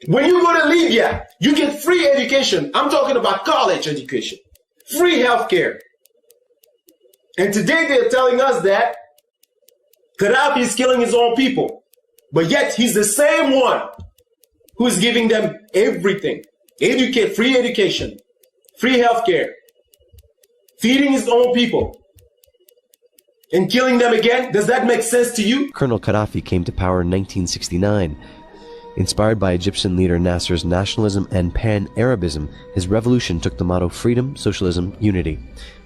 When you go to Libya, you get free education. I'm talking about college education, free healthcare. And today they're telling us that Gaddafi is killing his own people, but yet he's the same one who's giving them everything. Free education, free healthcare, feeding his own people, and killing them again. Does that make sense to you? Colonel Gaddafi came to power in 1969. Inspired by Egyptian leader Nasser's nationalism and pan-Arabism, his revolution took the motto freedom, socialism, unity.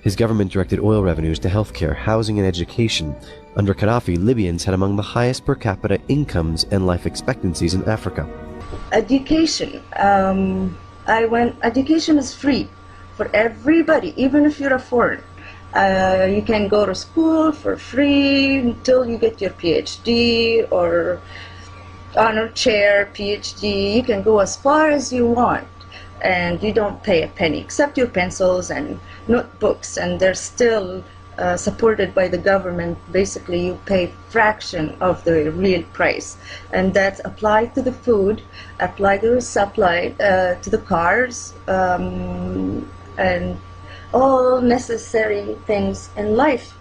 His government directed oil revenues to healthcare, housing, and education. Under Gaddafi, Libyans had among the highest per capita incomes and life expectancies in Africa. Education. Education is free for everybody, even if you're a foreigner. You can go to school for free until you get your PhD or honor chair, PhD. You can go as far as you want and you don't pay a penny except your pencils and notebooks, and they're still supported by the government. Basically you pay fraction of the real price, and that's applied to the food, applied to the supply, to the cars, and all necessary things in life.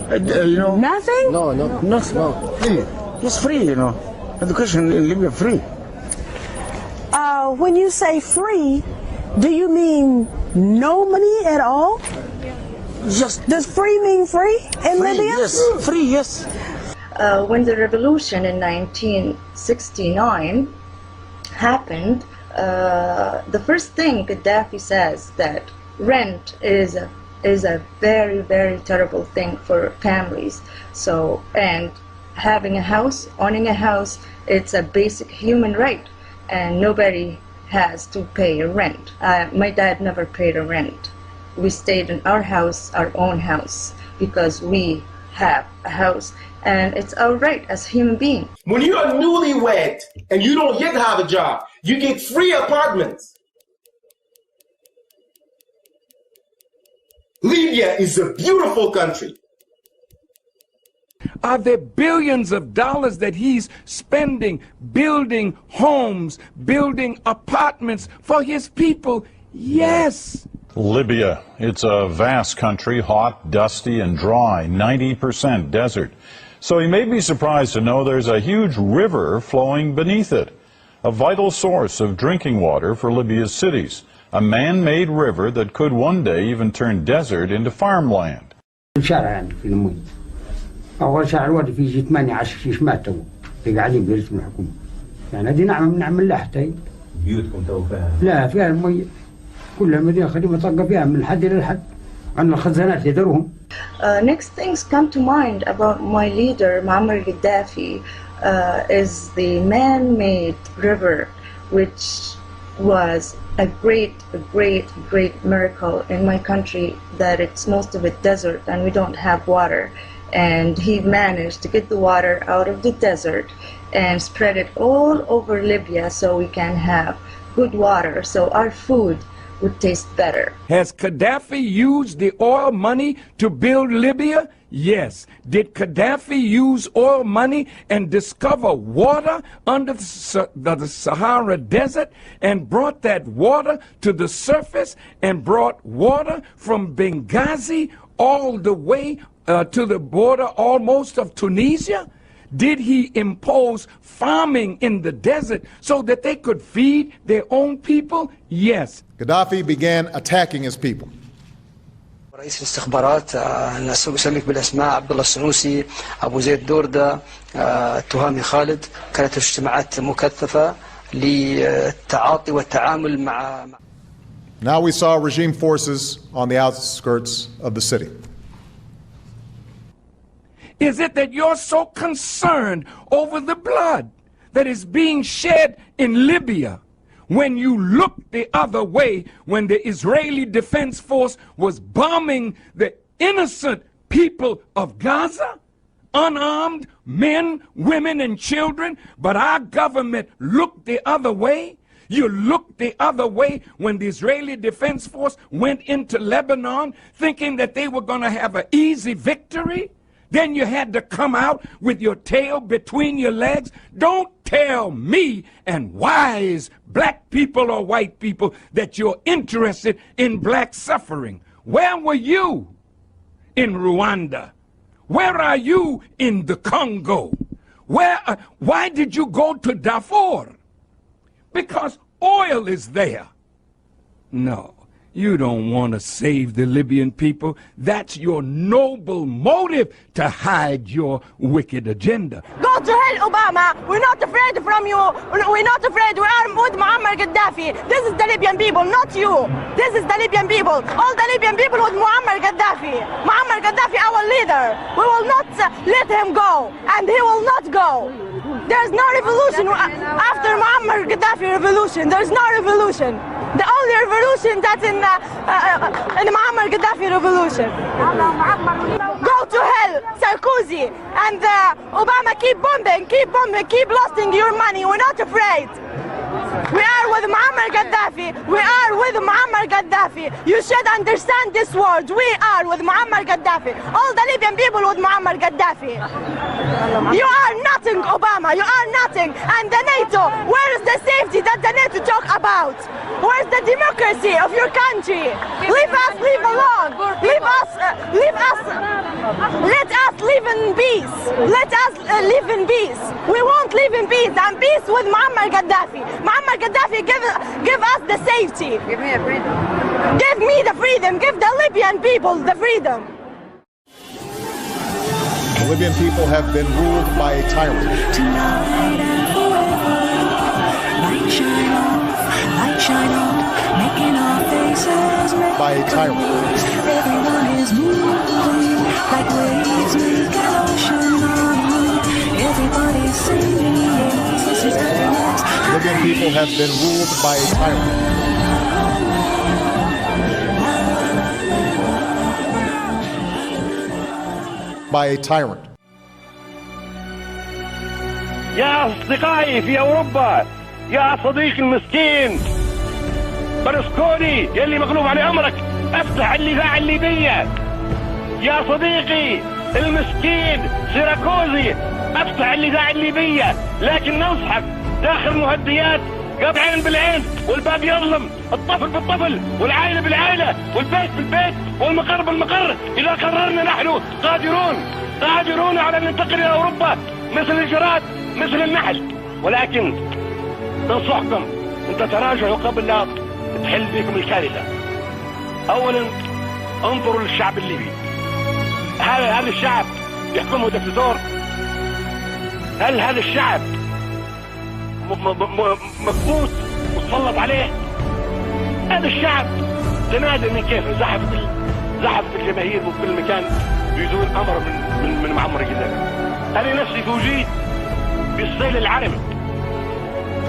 You know? Nothing? No, nothing. No. Free. It's free, you know. Education in Libya free. When you say free, do you mean no money at all? Does free mean free in Libya? Yes, free, yes. When the revolution in 1969 happened, the first thing Gaddafi says that rent is a very, very terrible thing for families. So, and having a house, owning a house, it's a basic human right, and nobody has to pay a rent. My dad never paid a rent. We stayed in our house, our own house, because we have a house, and it's our right as human beings. When you are newlywed and you don't yet have a job, you get free apartments. Libya is a beautiful country. Are there billions of dollars that he's spending building homes, building apartments for his people? Yes. Libya, it's a vast country, hot, dusty, and dry, 90% desert. So you may be surprised to know there's a huge river flowing beneath it, a vital source of drinking water for Libya's cities, a man-made river that could one day even turn desert into farmland. أول شهر الواد في شي 18 شيش ماتوا اللي قاعدين بيرسموا الحكومة. يعني هذه نعمة من نعم الله حتى. بيوتكم تو فيها؟ لا فيها المية. كلها المدينة خدمة طاقة فيها من الحد إلى الحد. عندنا الخزانات يدروهم. Next things come to mind about my leader, Muammar Gaddafi. is the man-made river, which was a great miracle in my country, that it's most of it desert and we don't have water. And he managed to get the water out of the desert and spread it all over Libya so we can have good water, so our food would taste better. Has Gaddafi used the oil money to build Libya? Yes. Did Gaddafi use oil money and discover water under the Sahara Desert and brought that water to the surface and brought water from Benghazi all the way to the border almost of Tunisia? Did he impose farming in the desert so that they could feed their own people? Yes. Gaddafi began attacking his people. رئيس الاستخبارات نسميك بالاسماء عبد الله السنوسي، ابو زيد دوردة، تهامي خالد، كانت اجتماعات مكثفة للتعاطي والتعامل مع. Now we saw regime forces on the outskirts of the city. Is it that you're so concerned over the blood that is being shed in Libya when you look the other way when the Israeli Defense Force was bombing the innocent people of Gaza? Unarmed men, women, and children, but our government looked the other way? You looked the other way when the Israeli Defense Force went into Lebanon thinking that they were going to have an easy victory? Then you had to come out with your tail between your legs? Don't tell me and wise black people or white people that you're interested in black suffering. Where were you in Rwanda? Where are you in the Congo? Why did you go to Darfur? Because oil is there. No. You don't want to save the Libyan people. That's your noble motive to hide your wicked agenda. Go to hell, Obama. We're not afraid from you. We're not afraid. We are with Muammar Gaddafi. This is the Libyan people, not you. This is the Libyan people. All the Libyan people with Muammar Gaddafi. Muammar Gaddafi, our leader. We will not let him go, and he will not go. There's no revolution after Muammar Gaddafi revolution. There's no revolution. The only revolution that's in the Muammar Gaddafi revolution. Go to hell, Sarkozy and Obama. Keep bombing, keep losing your money. We're not afraid. We are with Muammar Gaddafi. We are with Muammar Gaddafi. You should understand this word. We are with Muammar Gaddafi. All the Libyan people with Muammar Gaddafi. You are nothing, Obama. You are nothing. And the NATO, where is the safety that the NATO talk about? Where is the democracy of your country? Leave us, leave alone. Leave us, leave us. Let us live in peace. Let us live in peace. We won't live in peace. And peace with Muammar Gaddafi. Muammar Gaddafi, give us the safety. Give me the freedom. Give me the freedom. Give the Libyan people the freedom. The Libyan people have been ruled by a tyrant. Tonight and forever, light shine on, making our faces red. By a tyrant. Everyone is moving like waves make an ocean on. Everybody's singing, yes, this is the next. Libyan people have been ruled by a tyrant. By a tyrant. يا أصدقائي في أوروبا، يا صديقي المسكين برسكوني يلي مغلوب على أمرك، افتح الإذاعة الليبية. يا صديقي المسكين سيراكوزي، افتح الإذاعة الليبية، لكن ننصحك داخل مهديات قطع عين بالعين والباب يظلم، الطفل بالطفل والعائلة بالعائلة والبيت بالبيت والمقر بالمقر. إذا قررنا نحن قادرون على أن ننتقل إلى أوروبا مثل الجراد مثل النحل، ولكن ننصحكم أن تتراجعوا قبل لا تحل بكم الكارثة. أولا انظروا للشعب الليبي. هل الشعب يحكمه دكتاتور؟ هل هذا الشعب مكبوت متسلط عليه؟ هذا الشعب تنادى من كيف زحفت الجماهير من كل مكان بدون امر من معمر الجزائر. انا نفسي فوجئت بالسيل العرم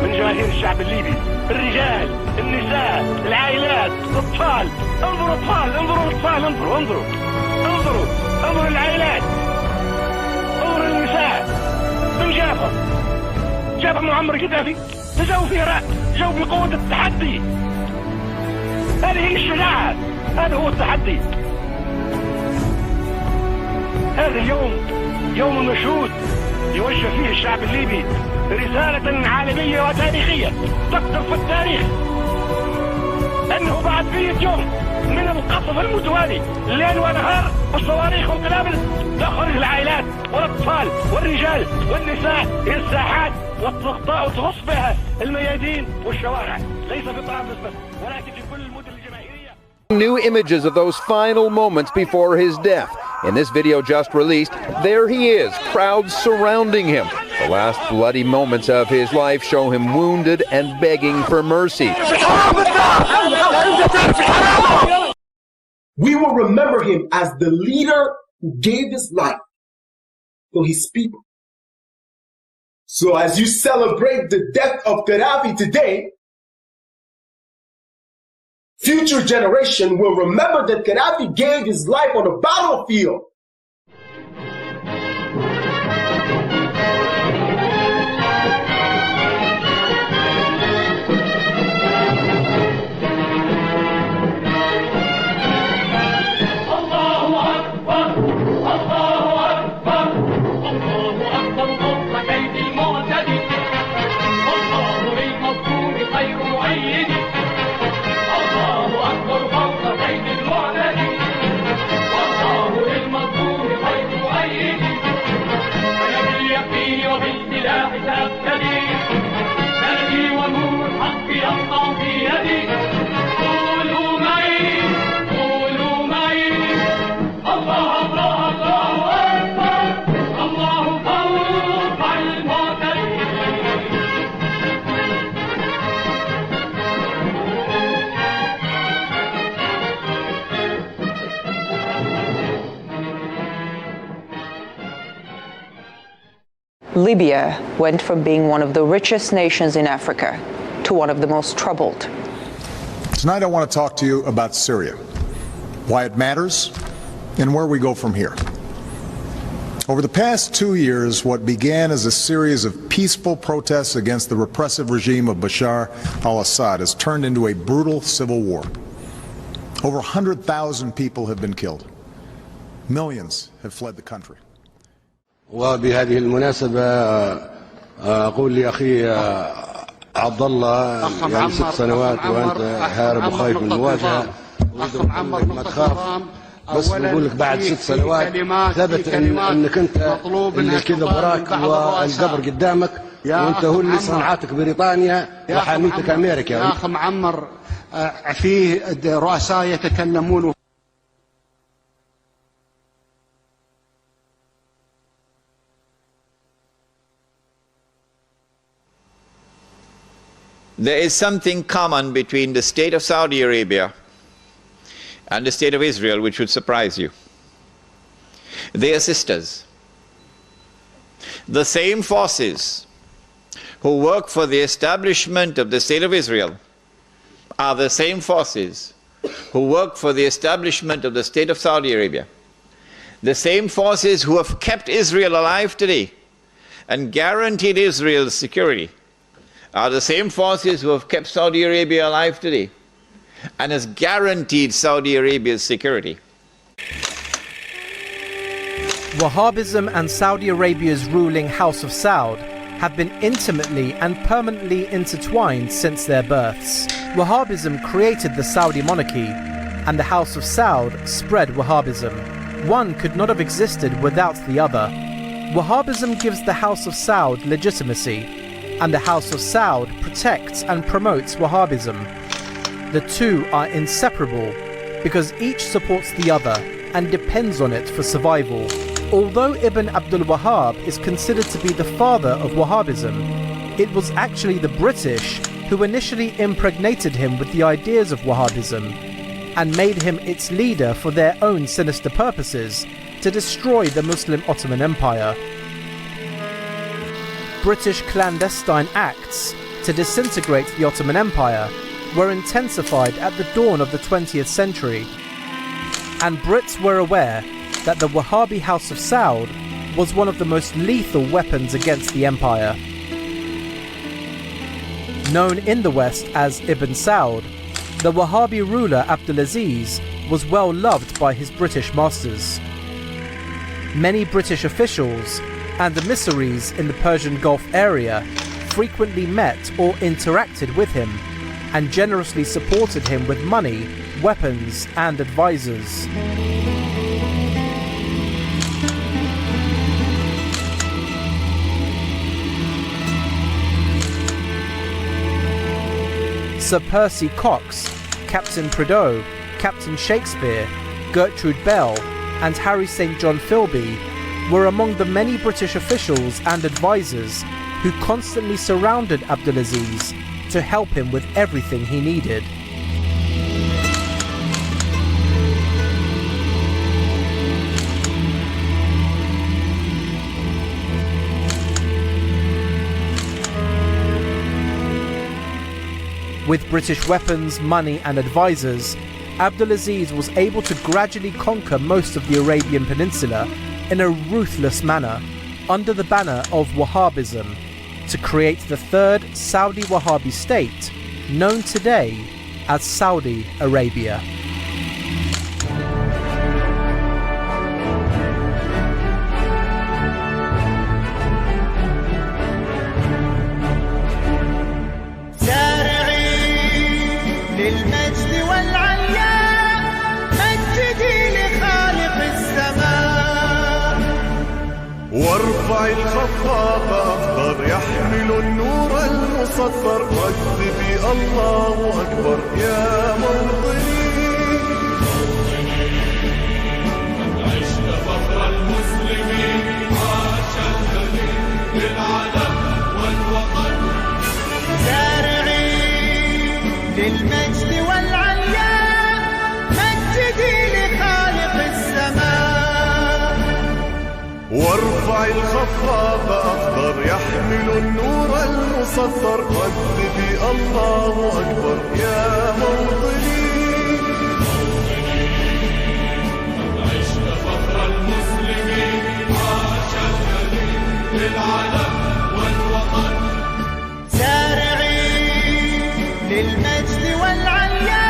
من جماهير الشعب الليبي، الرجال، النساء، العائلات، الأطفال. انظروا أطفال، انظروا الأطفال، انظروا العائلات، انظروا النساء. من جابها معمر قذافي، جاوا في العراق، جاوا بقوة التحدي. هذه هي الشجاعة، هذا هو التحدي. هذا اليوم يوم مشهود يوجه فيه الشعب الليبي رسالة عالمية وتاريخية تقدر في التاريخ أنه بعد 100 يوم من القصف المتوالي ليل ونهار والصواريخ والقنابل تخرج العائلات والأطفال والرجال والنساء إلى الساحات وتغص بها الميادين والشوارع، ليس في طرابلس بس ولكن في كل المدن الجماهيرية. New images of those final moments before his death. In this video just released, there he is, crowds surrounding him. The last bloody moments of his life show him wounded and begging for mercy. We will remember him as the leader who gave his life for his people. So as you celebrate the death of Gaddafi today, future generation will remember that Gaddafi gave his life on the battlefield. Libya went from being one of the richest nations in Africa to one of the most troubled. Tonight I want to talk to you about Syria, why it matters, and where we go from here. Over the past 2 years, what began as a series of peaceful protests against the repressive regime of Bashar al-Assad has turned into a brutal civil war. Over 100,000 people have been killed. Millions have fled the country. وبهذه المناسبة أقول لأخي عبد الله يعني 6 سنوات وأنت هارب وخايف من المواجهة، ما تخاف، بس نقول لك بعد 6 سنوات ثبت أنك أنت اللي كذا براك والقبر قدامك، وأنت هو اللي صنعتك بريطانيا وحاميتك أمريكا. يا أخ معمر فيه رؤساء يتكلمون. There is something common between the state of Saudi Arabia and the state of Israel which would surprise you. They are sisters. The same forces who work for the establishment of the state of Israel are the same forces who work for the establishment of the state of Saudi Arabia. The same forces who have kept Israel alive today and guaranteed Israel's security are the same forces who have kept Saudi Arabia alive today and has guaranteed Saudi Arabia's security. Wahhabism and Saudi Arabia's ruling House of Saud have been intimately and permanently intertwined since their births. Wahhabism created the Saudi monarchy, and the House of Saud spread Wahhabism. One could not have existed without the other. Wahhabism gives the House of Saud legitimacy, and the House of Saud protects and promotes Wahhabism. The two are inseparable because each supports the other and depends on it for survival. Although Ibn Abdul Wahhab is considered to be the father of Wahhabism, it was actually the British who initially impregnated him with the ideas of Wahhabism and made him its leader for their own sinister purposes to destroy the Muslim Ottoman Empire. British clandestine acts to disintegrate the Ottoman Empire were intensified at the dawn of the 20th century, and Brits were aware that the Wahhabi House of Saud was one of the most lethal weapons against the empire. Known in the West as Ibn Saud, the Wahhabi ruler Abdulaziz was well loved by his British masters. Many British officials and emissaries in the Persian Gulf area frequently met or interacted with him and generously supported him with money, weapons, and advisors. Sir Percy Cox, Captain Prideaux, Captain Shakespeare, Gertrude Bell, and Harry St. John Philby were among the many British officials and advisors who constantly surrounded Abdulaziz to help him with everything he needed. With British weapons, money and advisors, Abdulaziz was able to gradually conquer most of the Arabian Peninsula in a ruthless manner under the banner of Wahhabism to create the third Saudi Wahhabi state, known today as Saudi Arabia. وارفع الخفاق أخضر يحمل النور المسطر واكتبي الله أكبر يا موطني عشت فخر المسلمين عاش الدليل للعلم والوطن زارعين للمجد والعليا مجدي لخالق السماء وارفع الخفاق أخضر يحمل النور المسطر واكتبي الله أكبر يا موطني عشت فخر المسلمين عاش الدليل للعلم والوطن زارعين للمجد والعليا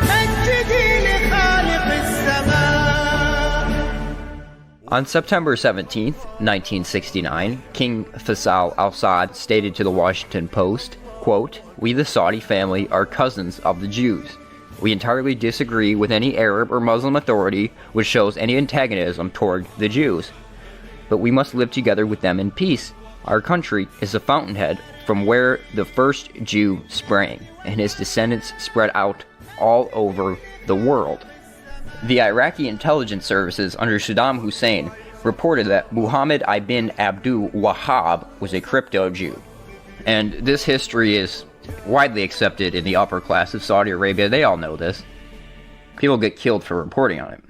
مجدي لخالق السماء. On September 17, 1969, King Faisal al-Saud stated to the Washington Post, quote, "We the Saudi family are cousins of the Jews. We entirely disagree with any Arab or Muslim authority which shows any antagonism toward the Jews. But we must live together with them in peace. Our country is a fountainhead from where the first Jew sprang, and his descendants spread out all over the world." The Iraqi intelligence services under Saddam Hussein reported that Muhammad ibn Abdul Wahhab was a crypto-Jew. And this history is widely accepted in the upper class of Saudi Arabia. They all know this. People get killed for reporting on it.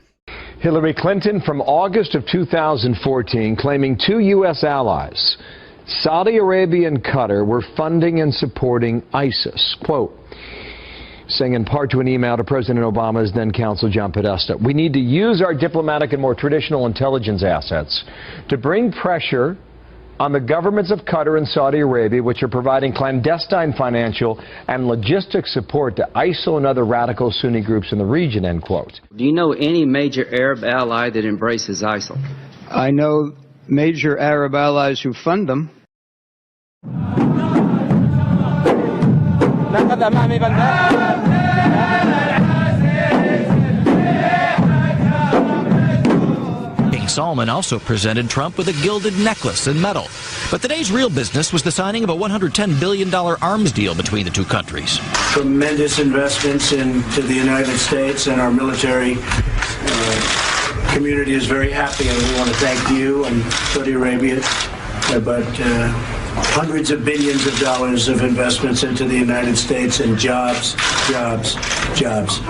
Hillary Clinton from August of 2014 claiming two U.S. allies, Saudi Arabia and Qatar, were funding and supporting ISIS. Quote, saying in part to an email to President Obama's then counsel John Podesta, "We need to use our diplomatic and more traditional intelligence assets to bring pressure on the governments of Qatar and Saudi Arabia, which are providing clandestine financial and logistic support to ISIL and other radical Sunni groups in the region," end quote. Do you know any major Arab ally that embraces ISIL? I know major Arab allies who fund them. King Salman also presented Trump with a gilded necklace and medal. But today's real business was the signing of a $110 billion arms deal between the two countries. Tremendous investments into the United States, and our military community is very happy, and we want to thank you and Saudi Arabia. But hundreds of billions of dollars of investments into the United States and jobs, jobs, jobs.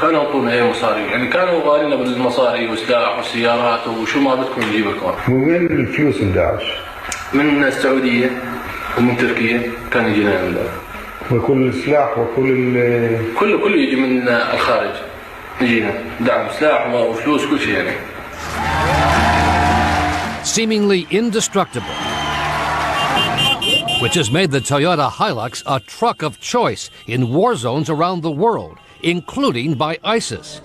كانوا يعطونا ايه مصاري يعني كانوا غالينا بالمصاري وسلاح وسيارات وشو ما بدكم نجيب لكم. من وين الفلوس لداعش؟ من السعوديه ومن تركيا كان يجينا من داعش. وكل السلاح كله يجي من الخارج يجينا دعم سلاح وفلوس كل شيء يعني. Seemingly indestructible, which has made the Toyota Hilux a truck of choice in war zones around the world, including by ISIS.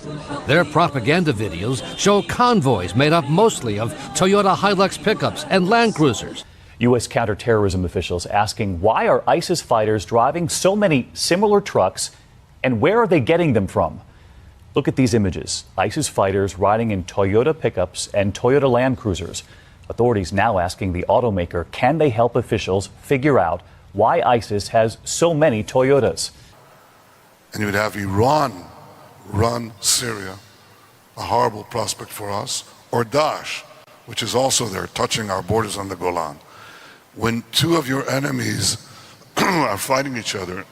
Their propaganda videos show convoys made up mostly of Toyota Hilux pickups and Land Cruisers. U.S. counterterrorism officials asking, why are ISIS fighters driving so many similar trucks, and where are they getting them from? Look at these images. ISIS fighters riding in Toyota pickups and Toyota Land Cruisers. Authorities now asking the automaker, can they help officials figure out why ISIS has so many Toyotas? And you would have Iran run Syria, a horrible prospect for us, or Daesh, which is also there, touching our borders on the Golan. When two of your enemies are fighting each other,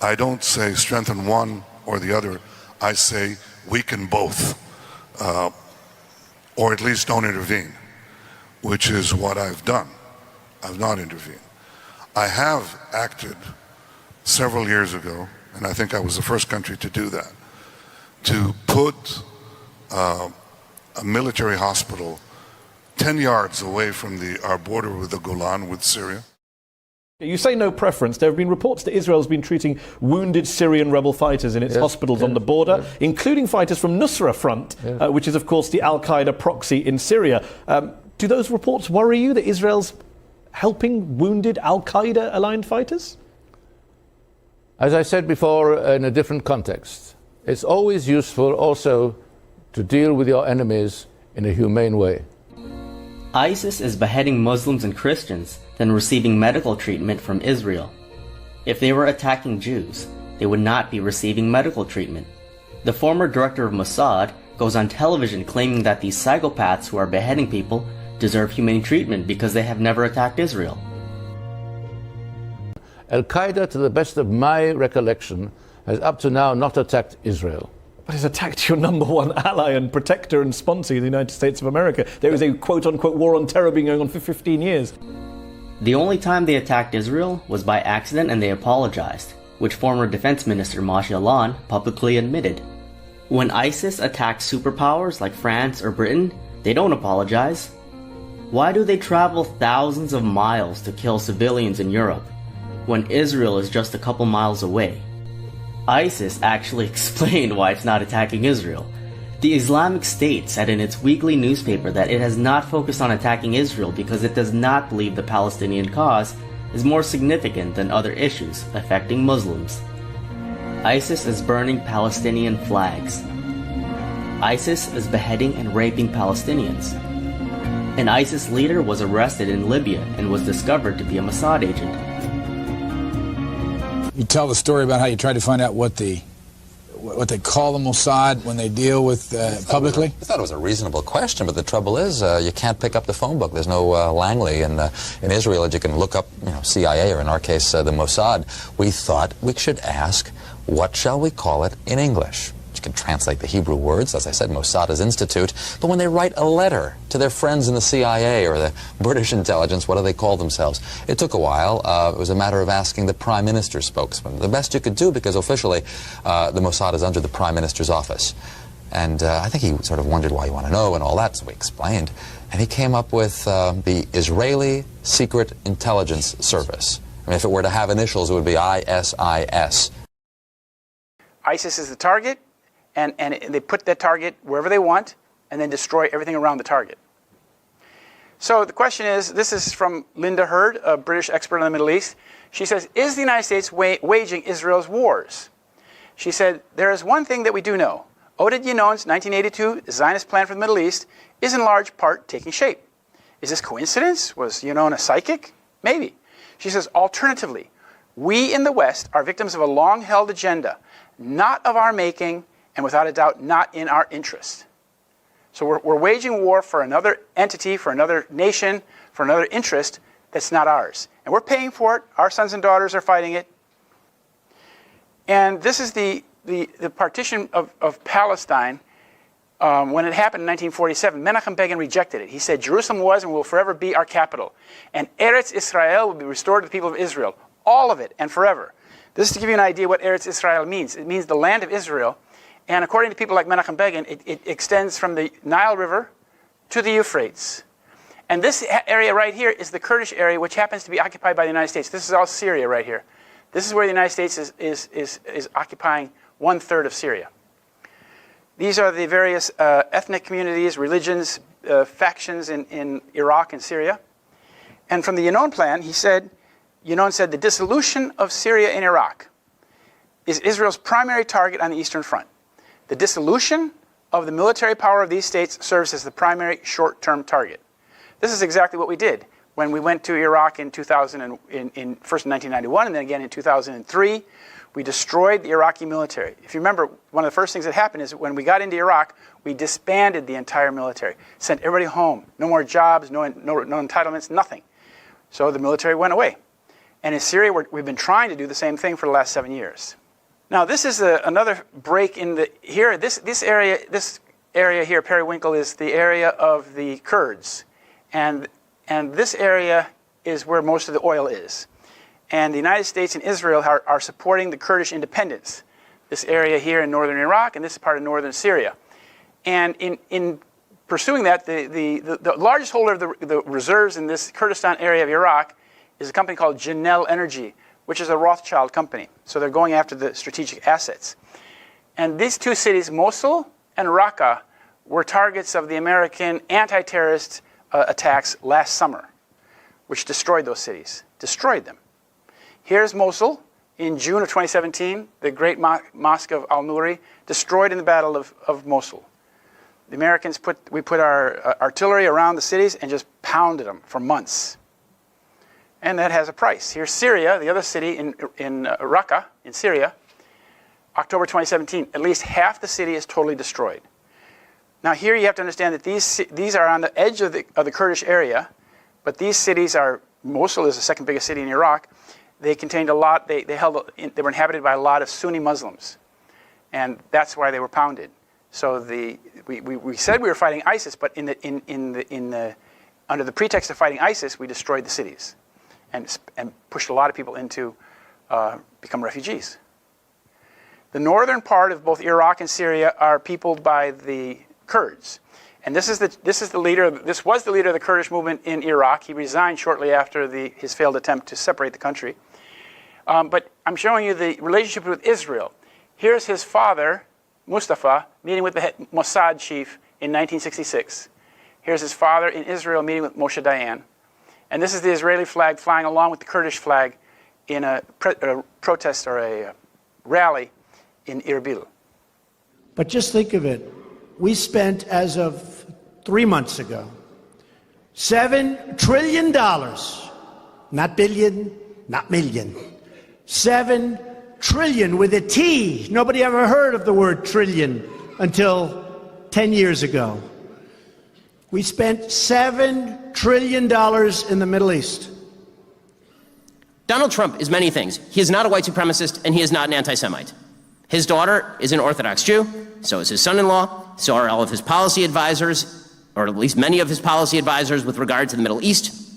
I don't say strengthen one or the other, I say weaken both, or at least don't intervene, which is what I've done. I've not intervened. I have acted several years ago, and I think I was the first country to do that, to put a military hospital 10 yards away from our border with the Golan, with Syria. You say no preference. There have been reports that Israel's been treating wounded Syrian rebel fighters in its hospitals on the border, including fighters from Nusra Front, which is, of course, the al-Qaeda proxy in Syria. Do those reports worry you that Israel's helping wounded al-Qaeda-aligned fighters? As I said before, in a different context, it's always useful also to deal with your enemies in a humane way. ISIS is beheading Muslims and Christians, then receiving medical treatment from Israel. If they were attacking Jews, they would not be receiving medical treatment. The former director of Mossad goes on television claiming that these psychopaths who are beheading people deserve humane treatment because they have never attacked Israel. Al-Qaeda, to the best of my recollection, has up to now not attacked Israel. But it's attacked your number one ally and protector and sponsor, the United States of America. There is a quote-unquote war on terror being going on for 15 years. The only time they attacked Israel was by accident and they apologized, which former Defense Minister Moshe Alon publicly admitted. When ISIS attacks superpowers like France or Britain, they don't apologize. Why do they travel thousands of miles to kill civilians in Europe, when Israel is just a couple miles away? ISIS actually explained why it's not attacking Israel. The Islamic State said in its weekly newspaper that it has not focused on attacking Israel because it does not believe the Palestinian cause is more significant than other issues affecting Muslims. ISIS is burning Palestinian flags. ISIS is beheading and raping Palestinians. An ISIS leader was arrested in Libya and was discovered to be a Mossad agent. You tell the story about how you tried to find out what they call the Mossad when they deal with publicly? I thought it was a reasonable question, but the trouble is you can't pick up the phone book. There's no Langley in Israel that you can look up, CIA, or in our case, the Mossad. We thought we should ask, what shall we call it in English? You can translate the Hebrew words, as I said, Mossad is institute, but when they write a letter to their friends in the CIA or the British intelligence, what do they call themselves? It took a while. It was a matter of asking the Prime Minister's spokesman. The best you could do, because officially the Mossad is under the Prime Minister's office. And I think he sort of wondered why you want to know and all that, so we explained. And he came up with the Israeli Secret Intelligence Service. I mean, if it were to have initials, it would be ISIS. ISIS is the target. And they put that target wherever they want and then destroy everything around the target. So the question is, this is from Linda Hurd, a British expert on the Middle East. She says, is the United States waging Israel's wars? She said, there is one thing that we do know. Oded Yinon's 1982 Zionist plan for the Middle East is in large part taking shape. Is this coincidence? Was Yinon a psychic? Maybe. She says, alternatively, we in the West are victims of a long-held agenda, not of our making, and without a doubt, not in our interest. So we're waging war for another entity, for another nation, for another interest that's not ours. And we're paying for it. Our sons and daughters are fighting it. And this is the the partition of Palestine, when it happened in 1947, Menachem Begin rejected it. He said, Jerusalem was and will forever be our capital. And Eretz Israel will be restored to the people of Israel. All of it and forever. This is to give you an idea what Eretz Israel means. It means the land of Israel. And according to people like Menachem Begin, it extends from the Nile River to the Euphrates. And this area right here is the Kurdish area, which happens to be occupied by the United States. This is all Syria right here. This is where the United States is occupying 1/3 of Syria. These are the various ethnic communities, religions, factions in Iraq and Syria. And from the Yinon plan, Yinon said the dissolution of Syria and Iraq is Israel's primary target on the Eastern Front. The dissolution of the military power of these states serves as the primary short-term target. This is exactly what we did when we went to Iraq in first in 1991 and then again in 2003. We destroyed the Iraqi military. If you remember, one of the first things that happened is when we got into Iraq, we disbanded the entire military, sent everybody home. No more jobs, no entitlements, nothing. So the military went away. And in Syria, we've been trying to do the same thing for the last 7 years. Now, this is another break in the here. This area here, Periwinkle, is the area of the Kurds, and this area is where most of the oil is. And the United States and Israel are supporting the Kurdish independence. This area here in northern Iraq, and this is part of northern Syria. And in pursuing that, the largest holder of the reserves in this Kurdistan area of Iraq is a company called Janel Energy, which is a Rothschild company. So they're going after the strategic assets. And these two cities, Mosul and Raqqa, were targets of the American anti-terrorist attacks last summer, which destroyed those cities, destroyed them. Here's Mosul in June of 2017, the great mosque of Al-Nuri, destroyed in the Battle of Mosul. The Americans put our artillery around the cities and just pounded them for months. And that has a price. Here's Syria, the other city in Raqqa, in Syria, October 2017. At least half the city is totally destroyed. Now here you have to understand that these are on the edge of the Kurdish area, but these cities are, Mosul is the second biggest city in Iraq. They contained a lot, they were inhabited by a lot of Sunni Muslims. And that's why they were pounded. So we said we were fighting ISIS, but under the pretext of fighting ISIS, we destroyed the cities and pushed a lot of people into become refugees. The northern part of both Iraq and Syria are peopled by the Kurds. And this was the leader of the Kurdish movement in Iraq. He resigned shortly after his failed attempt to separate the country. But I'm showing you the relationship with Israel. Here's his father, Mustafa, meeting with the Mossad chief in 1966. Here's his father in Israel meeting with Moshe Dayan. And this is the Israeli flag flying along with the Kurdish flag in a protest or a rally in Erbil. But just think of it. We spent, as of 3 months ago, $7 trillion, not billion, not million, 7 trillion with a T. Nobody ever heard of the word trillion until 10 years ago. We spent $7 trillion in the Middle East. Donald Trump is many things. He is not a white supremacist, and he is not an anti-Semite. His daughter is an Orthodox Jew, so is his son-in-law, so are all of his policy advisors, or at least many of his policy advisors with regard to the Middle East.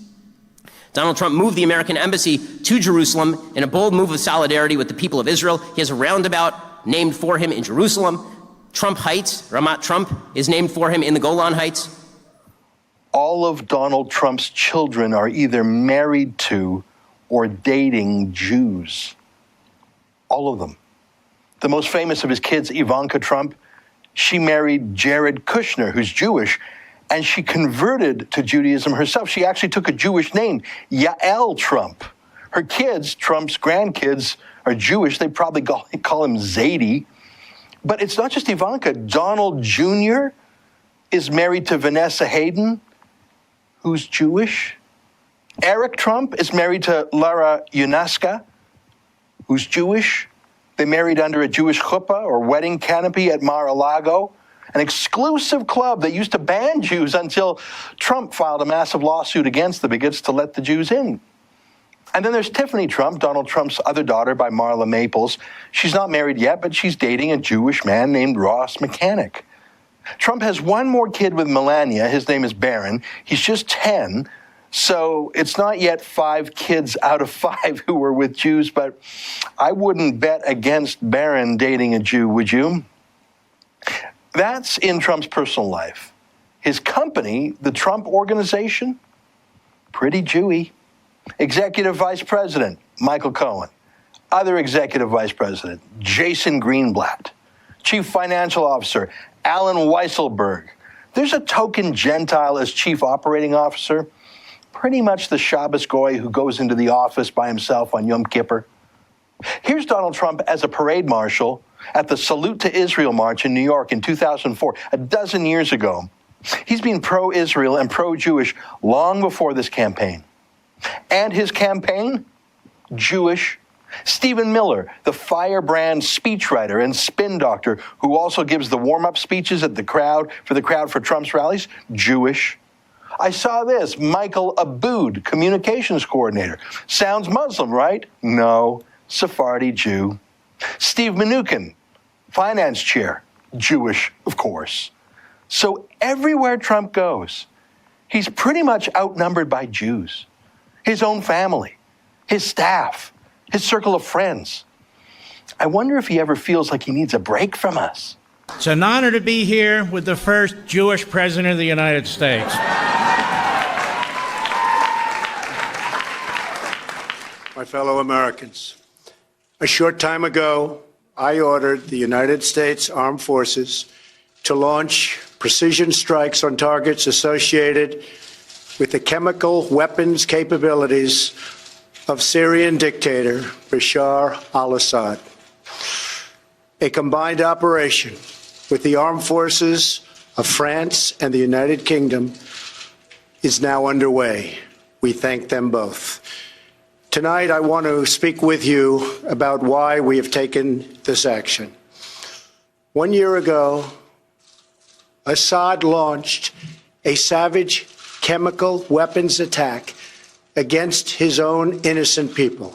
Donald Trump moved the American embassy to Jerusalem in a bold move of solidarity with the people of Israel. He has a roundabout named for him in Jerusalem. Trump Heights, Ramat Trump, is named for him in the Golan Heights. All of Donald Trump's children are either married to or dating Jews. All of them. The most famous of his kids, Ivanka Trump, she married Jared Kushner, who's Jewish, and she converted to Judaism herself. She actually took a Jewish name, Yael Trump. Her kids, Trump's grandkids, are Jewish. They probably call him Zadie. But it's not just Ivanka. Donald Jr. is married to Vanessa Hayden, who's Jewish. Eric Trump is married to Lara Yunaska, who's Jewish. They married under a Jewish chuppah or wedding canopy at Mar-a-Lago, an exclusive club that used to ban Jews until Trump filed a massive lawsuit against them. He gets to let the Jews in. And then there's Tiffany Trump, Donald Trump's other daughter by Marla Maples. She's not married yet, but she's dating a Jewish man named Ross Mechanic. Trump has one more kid with Melania. His name is Barron. He's just 10, so it's not yet 5 kids out of 5 who were with Jews, but I wouldn't bet against Barron dating a Jew, would you? That's in Trump's personal life. His company, the Trump Organization, pretty Jewy. Executive Vice President, Michael Cohen. Other Executive Vice President, Jason Greenblatt. Chief Financial Officer, Alan Weisselberg. There's a token Gentile as Chief Operating Officer, pretty much the Shabbos Goy who goes into the office by himself on Yom Kippur. Here's Donald Trump as a parade marshal at the Salute to Israel March in New York in 2004, a dozen years ago. He's been pro-Israel and pro-Jewish long before this campaign. And his campaign? Jewish. Stephen Miller, the firebrand speechwriter and spin doctor who also gives the warm-up speeches at the crowd for Trump's rallies? Jewish. I saw this, Michael Aboud, communications coordinator. Sounds Muslim, right? No, Sephardi Jew. Steve Mnuchin, finance chair. Jewish, of course. So everywhere Trump goes, he's pretty much outnumbered by Jews. His own family, his staff, his circle of friends. I wonder if he ever feels like he needs a break from us. It's an honor to be here with the first Jewish president of the United States. My fellow Americans, a short time ago, I ordered the United States Armed Forces to launch precision strikes on targets associated with the chemical weapons capabilities of Syrian dictator Bashar al-Assad. A combined operation with the armed forces of France and the United Kingdom is now underway. We thank them both. Tonight, I want to speak with you about why we have taken this action. 1 year ago, Assad launched a savage chemical weapons attack against his own innocent people.